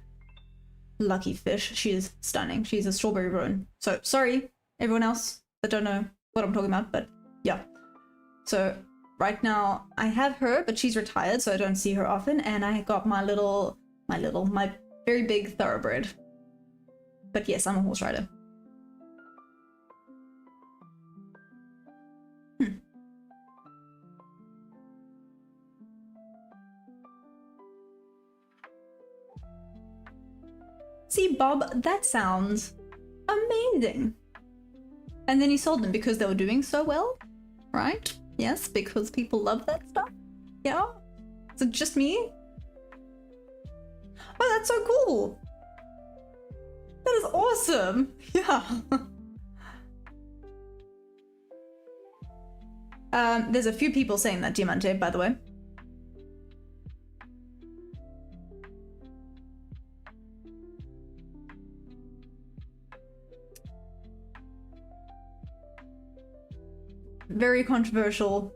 Lucky fish. She is stunning. She's a strawberry roan. So sorry, everyone else that don't know what I'm talking about, but yeah. So right now I have her, but she's retired, so I don't see her often. And I got my very big thoroughbred. But yes, I'm a horse rider. See, Bob, that sounds amazing. And then he sold them because they were doing so well, right? Yes, because people love that stuff. Yeah? Is it just me? Oh, that's so cool. That is awesome. Yeah. There's a few people saying that, Diamante, by the way. Very controversial.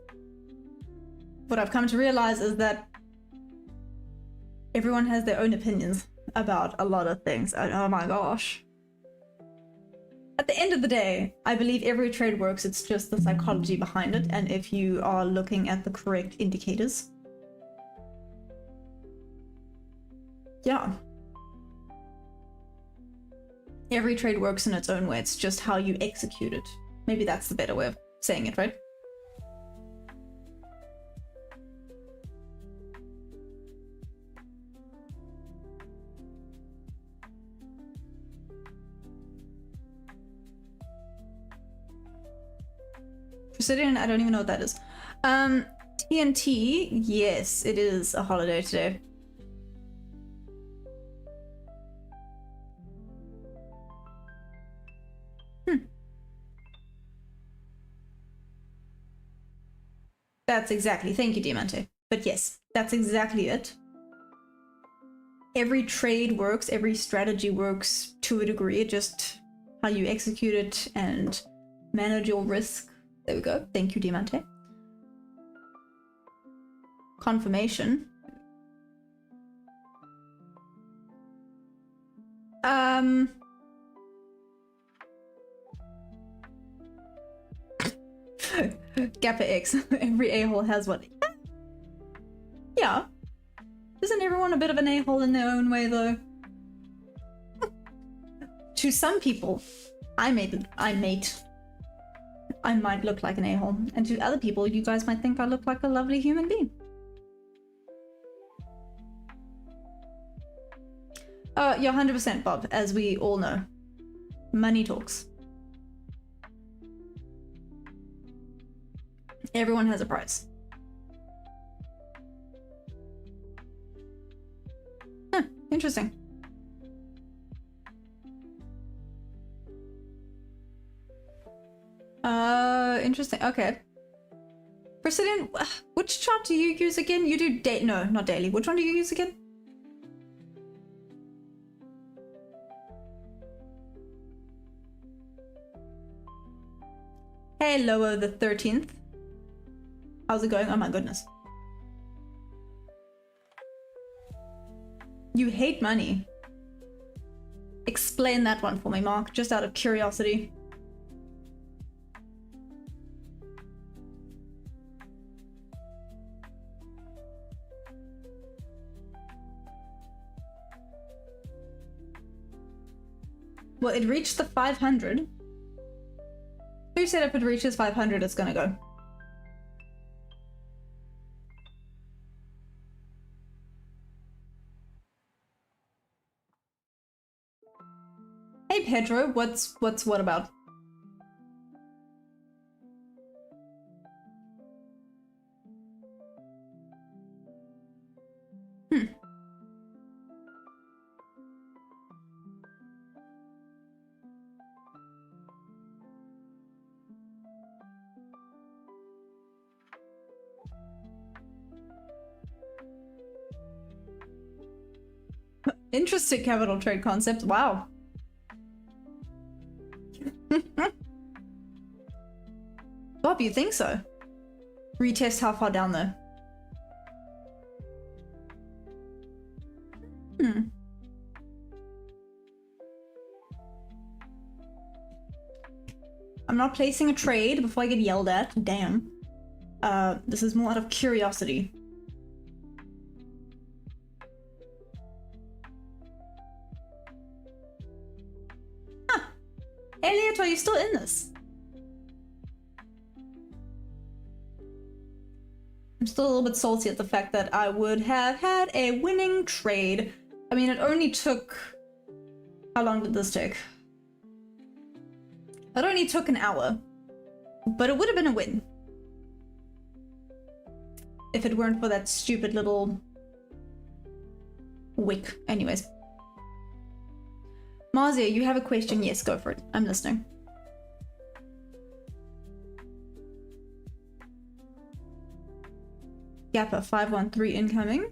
What I've come to realize is that everyone has their own opinions about a lot of things. Oh my gosh. At the end of the day, I believe every trade works. It's just the psychology behind it, and if you are looking at the correct indicators. Yeah. Every trade works in its own way. It's just how you execute it. Maybe that's the better way of saying it, right? Presidian, I don't even know what that is. TNT, yes, it is a holiday today. That's exactly, thank you, Diamante. But yes, that's exactly it. Every trade works, every strategy works to a degree, just how you execute it and manage your risk. There we go. Thank you, Diamante. Confirmation. Gappa X. Every a-hole has one. Yeah. Isn't everyone a bit of an a-hole in their own way, though? To some people, I might look like an a-hole, and to other people, you guys might think I look like a lovely human being. You're 100% Bob, as we all know. Money talks. Everyone has a price. Huh, interesting. Interesting. Okay. Presidian, which chart do you use again? You do no, not daily. Which one do you use again? Hello, the 13th. How's it going? Oh my goodness. You hate money. Explain that one for me, Mark, just out of curiosity. Well, it reached the 500. Who said if it reaches 500, it's gonna go? Hey Pedro, what's what about? Interesting capital trade concept. Wow. if you think so. Retest how far down though. I'm not placing a trade before I get yelled at. Damn. This is more out of curiosity. Huh. Elliot, are you still in this? I'm still a little bit salty at the fact that I would have had a winning trade. I mean, it only took... How long did this take? It only took an hour. But it would have been a win. If it weren't for that stupid little... wick. Anyways. Marzia, you have a question? Yes, go for it. I'm listening. Gapper 513 incoming.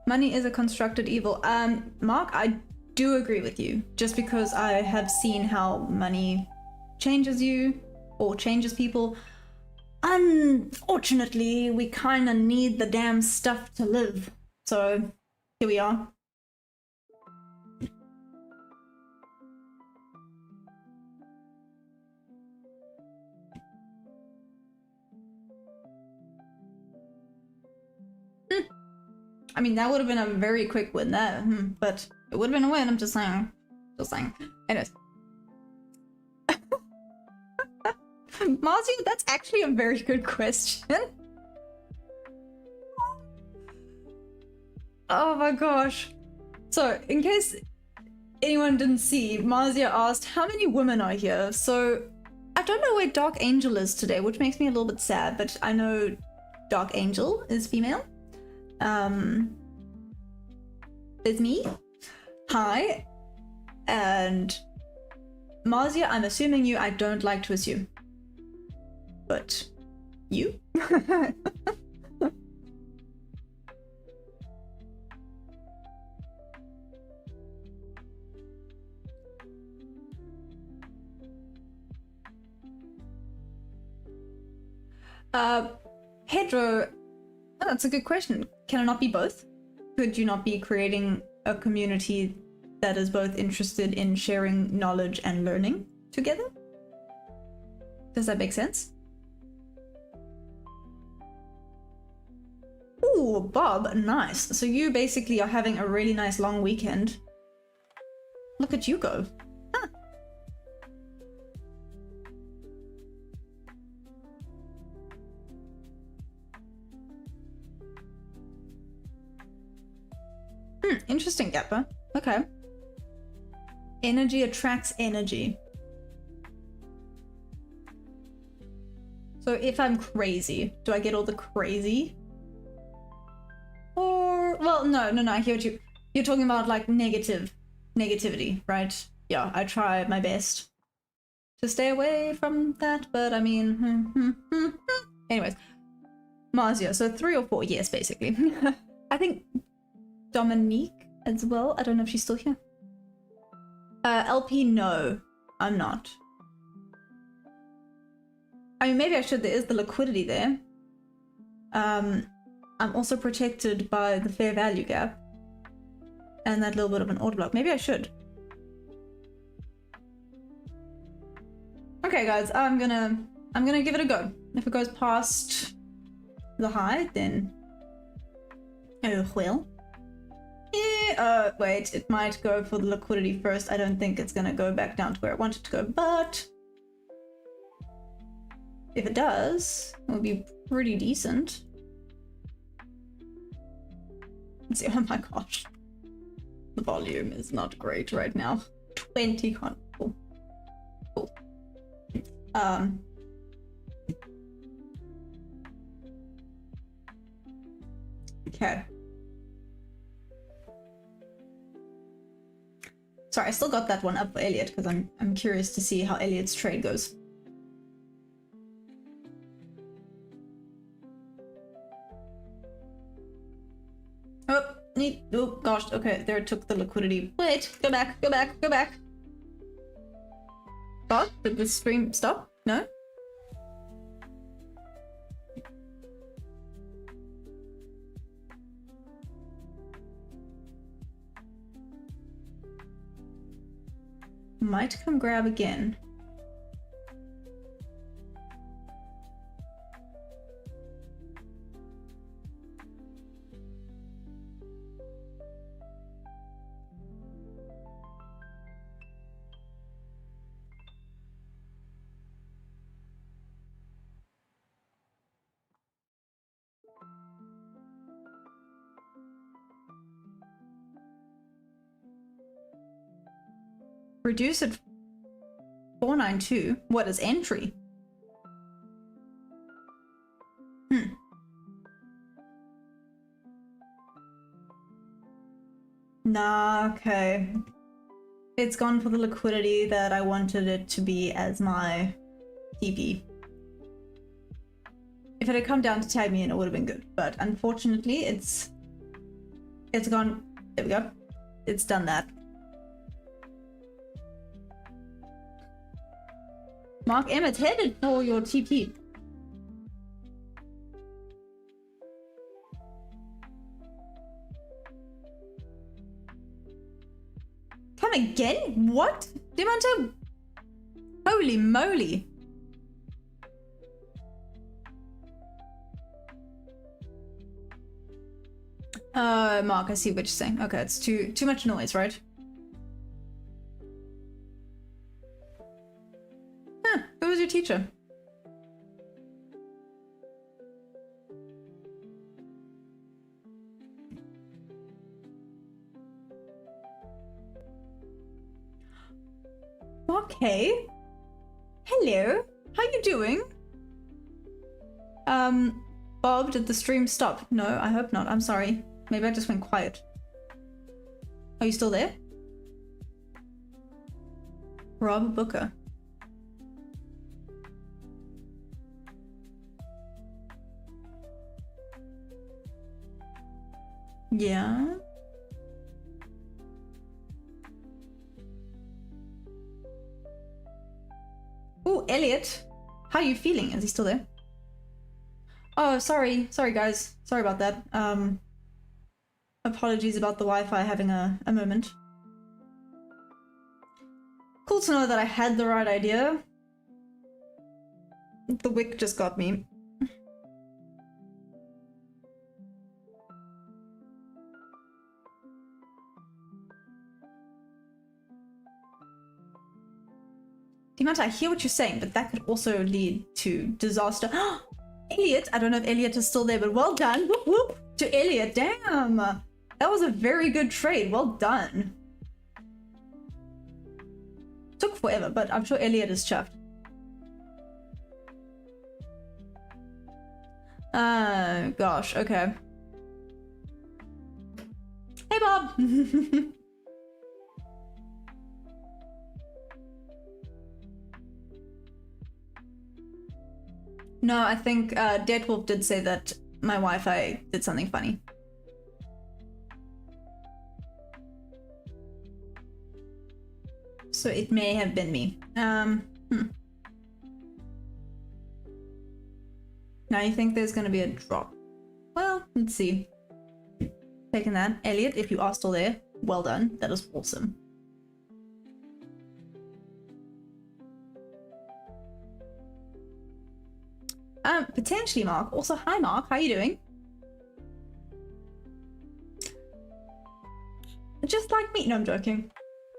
Money is a constructed evil. Mark, I do agree with you. Just because I have seen how money changes you or changes people. Unfortunately, we kind of need the damn stuff to live. So, here we are. I mean, that would have been a very quick win there, but it would have been a win, I'm just saying. Just saying. Anyways. Marzia, that's actually a very good question. Oh my gosh. So, in case anyone didn't see, Marzia asked, how many women are here? So, I don't know where Dark Angel is today, which makes me a little bit sad, but I know Dark Angel is female. There's me. Hi. And Marzia, I'm assuming you, I don't like to assume. But you? Pedro, oh, that's a good question. Can it not be both? Could you not be creating a community that is both interested in sharing knowledge and learning together? Does that make sense? Ooh, Bob, nice. So you basically are having a really nice long weekend. Look at you go. Huh. Interesting, Gapper. Okay. Energy attracts energy. So if I'm crazy, do I get all the crazy? Or, well, no, I hear what you're talking about, like negativity, right? Yeah, I try my best to stay away from that, but I mean, anyways. Marzia, so 3 or 4 years, basically. I think Dominique as well. I don't know if she's still here. LP, no, I'm not. I mean, maybe I should. There is the liquidity there. I'm also protected by the fair value gap and that little bit of an order block. Maybe I should. Okay, guys, I'm gonna give it a go. If it goes past the high, then oh well. Yeah, wait, it might go for the liquidity first. I don't think it's gonna go back down to where I want it to go, but if it does, it will be pretty decent. Let's see, oh my gosh. The volume is not great right now. 20 con- cool. Cool. Okay. Sorry, I still got that one up for Elliot because I'm curious to see how Elliot's trade goes. Oh, Oh gosh, okay, there it took the liquidity. Wait, go back, go back, go back. God, did the stream stop? No? Might come grab again. Reduce it 492. What is entry? Nah, okay. It's gone for the liquidity that I wanted it to be as my TP. If it had come down to tag me in, it would have been good. But unfortunately, it's gone. There we go. It's done that. Mark M, it's headed for your TP. Come again? What? Diamante? Holy moly. Mark, I see what you're saying. Okay, it's too much noise, right? Huh, who was your teacher? Okay. Hello. How you doing? Bob, did the stream stop? No, I hope not. I'm sorry. Maybe I just went quiet. Are you still there? Rob Booker. Yeah. Oh, Elliot. How are you feeling? Is he still there? Oh, sorry. Sorry, guys. Sorry about that. Apologies about the Wi-Fi having a moment. Cool to know that I had the right idea. The wick just got me. Dimanta, I hear what you're saying, but that could also lead to disaster. Elliot, I don't know if Elliot is still there, but well done. Whoop whoop to Elliot. Damn. That was a very good trade. Well done. Took forever, but I'm sure Elliot is chuffed. Gosh, okay. Hey, Bob. No, I think Deadwolf did say that my Wi-Fi did something funny. So it may have been me. Now you think there's gonna be a drop. Well, let's see. Taking that. Elliot, if you are still there, well done. That is awesome. Potentially Mark. Also, hi Mark, how are you doing? Just like me. No, I'm joking.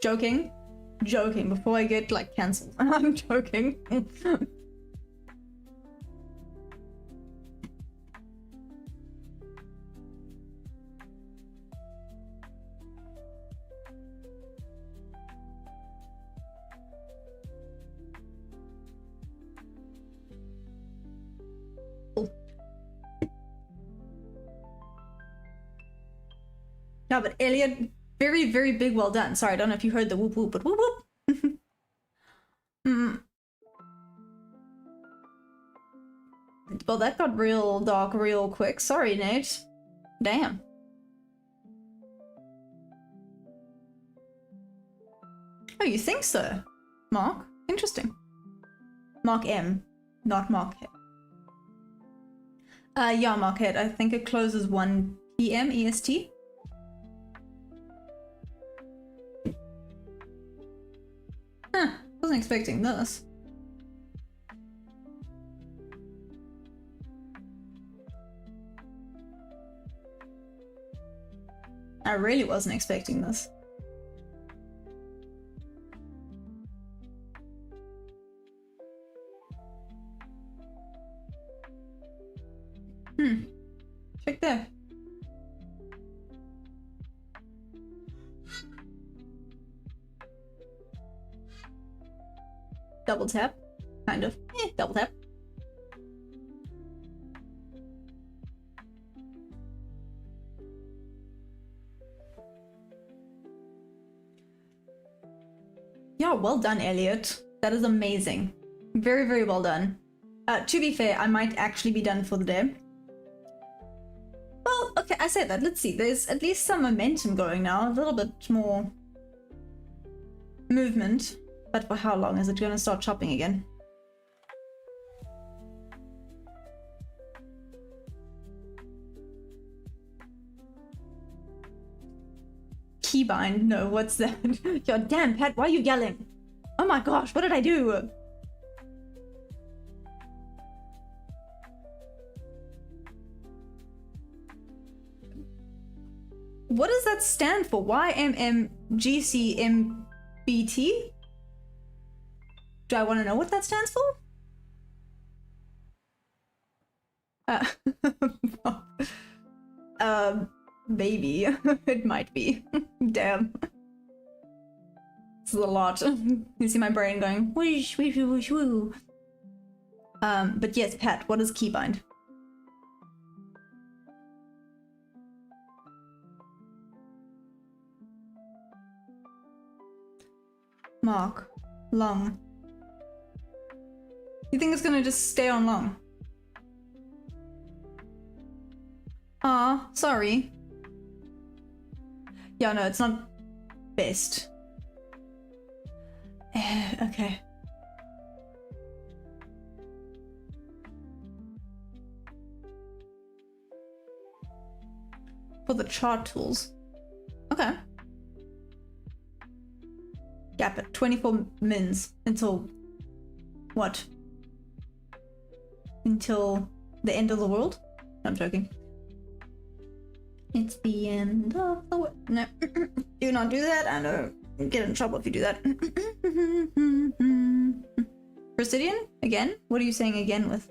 Joking. Joking before I get like cancelled. I'm joking. No, but Elliot, very, very big well done. Sorry, I don't know if you heard the whoop whoop, but whoop whoop. Well, that got real dark real quick. Sorry, Nate. Damn. Oh, you think so? Mark? Interesting. Mark M, not Mark Head. Yeah, Mark Head. I think it closes 1 p.m. EST. Huh, wasn't expecting this. I really wasn't expecting this. Check there. Double tap. Kind of. Double tap. Yeah, well done, Elliot. That is amazing. Very, very well done. To be fair, I might actually be done for the day. Well, okay, I said that. Let's see. There's at least some momentum going now. A little bit more movement. But for how long is it going to start chopping again? Keybind? No, what's that? Yo, damn, Pat, why are you yelling? Oh my gosh, what did I do? What does that stand for? YMMGCMBT? Do I want to know what that stands for? Maybe. It might be. Damn. This is a lot. You see my brain going whoosh, whoosh, whoosh, whoo. But yes, Pat, what is keybind? Mark. Long. You think it's gonna just stay on long? Ah, sorry. Yeah, no, it's not best. Okay. For the chart tools. Okay. Gap at 24 mins until what? Until the end of the world? No, I'm joking. It's the end of the world. No, do not do that. I know. Get in trouble if you do that. Presidian? Again? What are you saying again with?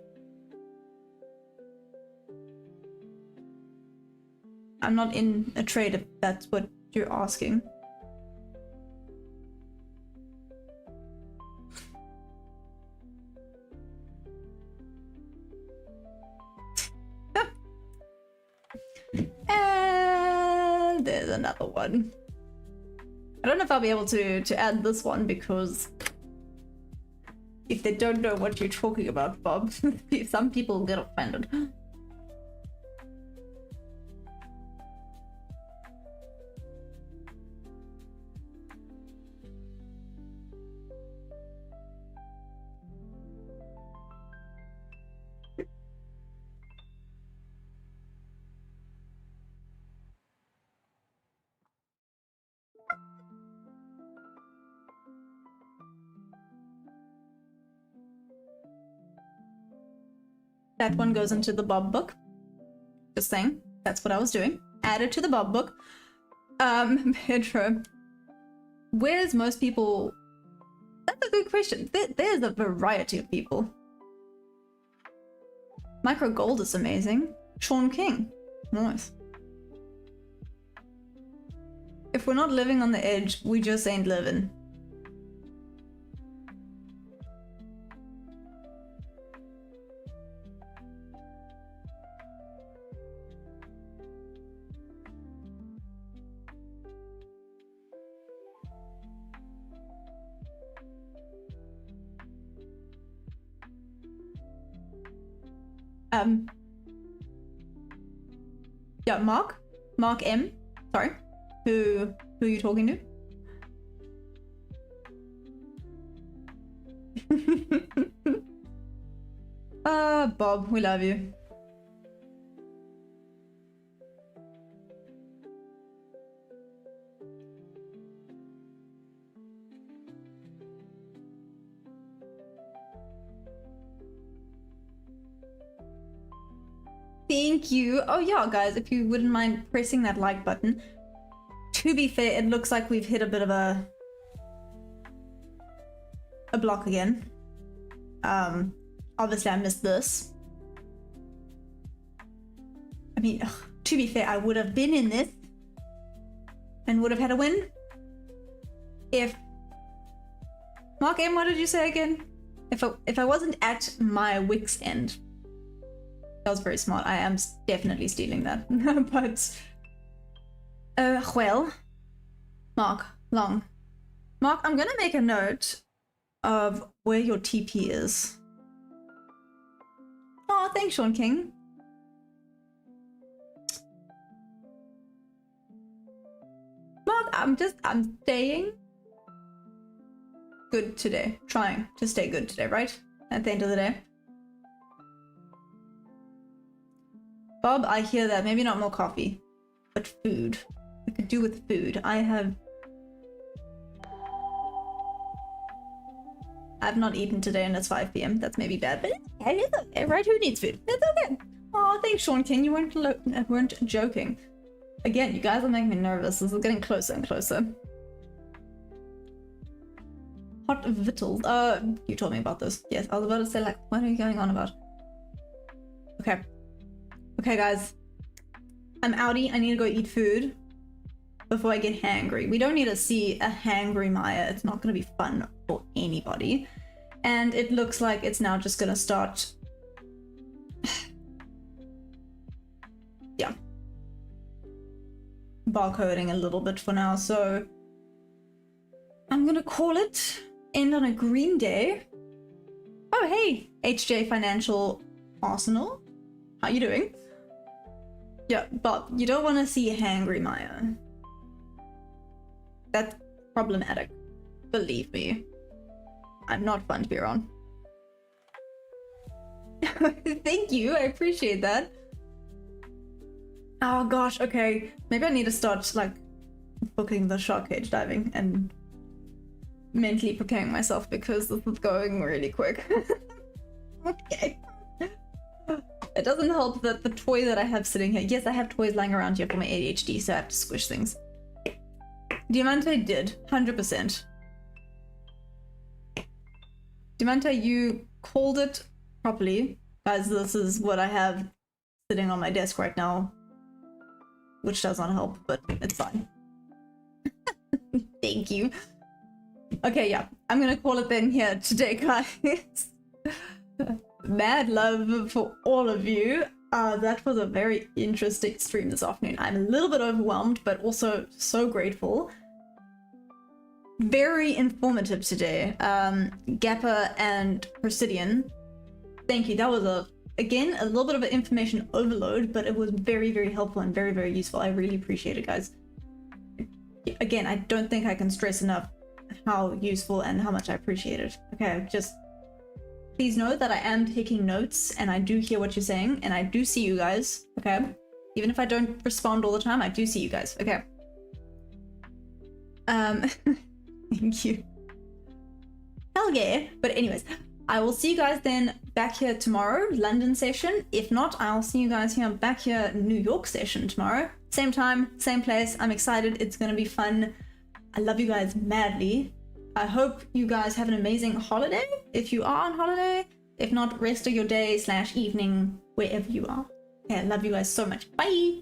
I'm not in a trade if that's what you're asking. And there's another one. I don't know if I'll be able to add this one because if they don't know what you're talking about, Bob, some people get offended. That one goes into the Bob book. Just saying. That's what I was doing. Added to the Bob book. Intro. Where's most people? That's a good question. There's a variety of people. Micro Gold is amazing. Sean King. Nice. If we're not living on the edge, we just ain't living. Yeah, Mark M. Sorry. Who are you talking to? Bob, we love you. Thank you. Oh yeah, guys, if you wouldn't mind pressing that like button. To be fair, it looks like we've hit a bit of a block again. Obviously I missed this. I mean, ugh, to be fair, I would have been in this and would have had a win if... Mark M, what did you say again? If I wasn't at my wit's end. That was very smart. I am definitely stealing that. But, well, Mark, Long. Mark, I'm gonna make a note of where your TP is. Oh, thanks, Sean King. Mark, I'm staying good today. Trying to stay good today, right? At the end of the day. Bob, I hear that. Maybe not more coffee, but food. We could do with food. I've not eaten today and it's 5 p.m. That's maybe bad, but it's okay, right? Who needs food? It's okay. Oh, thanks, Sean King. You weren't joking. Again, you guys are making me nervous. This is getting closer and closer. Hot victuals. You told me about this. Yes, I was about to say, like, what are you going on about? Okay. Okay, guys. I'm outie. I need to go eat food before I get hangry. We don't need to see a hangry Maya. It's not going to be fun for anybody. And it looks like it's now just going to start... yeah. Barcoding a little bit for now, so... I'm going to call it end on a green day. Oh, hey! HJ Financial Arsenal. How you doing? Yeah, but you don't want to see hangry Maya. That's problematic. Believe me. I'm not fun to be around. Thank you, I appreciate that. Oh gosh, okay. Maybe I need to start, like, booking the shark cage diving and mentally preparing myself because this is going really quick. Okay. It doesn't help that the toy that I have sitting here... Yes, I have toys lying around here for my ADHD, so I have to squish things. Diamante did, 100%. Diamante, you called it properly. Guys, this is what I have sitting on my desk right now. Which does not help, but it's fine. Thank you. Okay, yeah. I'm gonna call it then here today, guys. Mad love for all of you. That was a very interesting stream this afternoon. I'm a little bit overwhelmed, but also so grateful. Very informative today. Gappa and Presidian, thank you. That was again a little bit of an information overload, but it was very, very helpful and very, very useful. I really appreciate it, guys. Again, I don't think I can stress enough how useful and how much I appreciate it. Okay, just please know that I am taking notes and I do hear what you're saying and I do see you guys, okay? Even if I don't respond all the time, I do see you guys, okay? Thank you. Hell yeah. But anyways, I will see you guys then back here tomorrow, London session. If not, I'll see you guys here back here, New York session tomorrow. Same time, same place. I'm excited. It's gonna be fun. I love you guys madly. I hope you guys have an amazing holiday if you are on holiday. If not, rest of your day / evening wherever you are. Okay, I love you guys so much. Bye!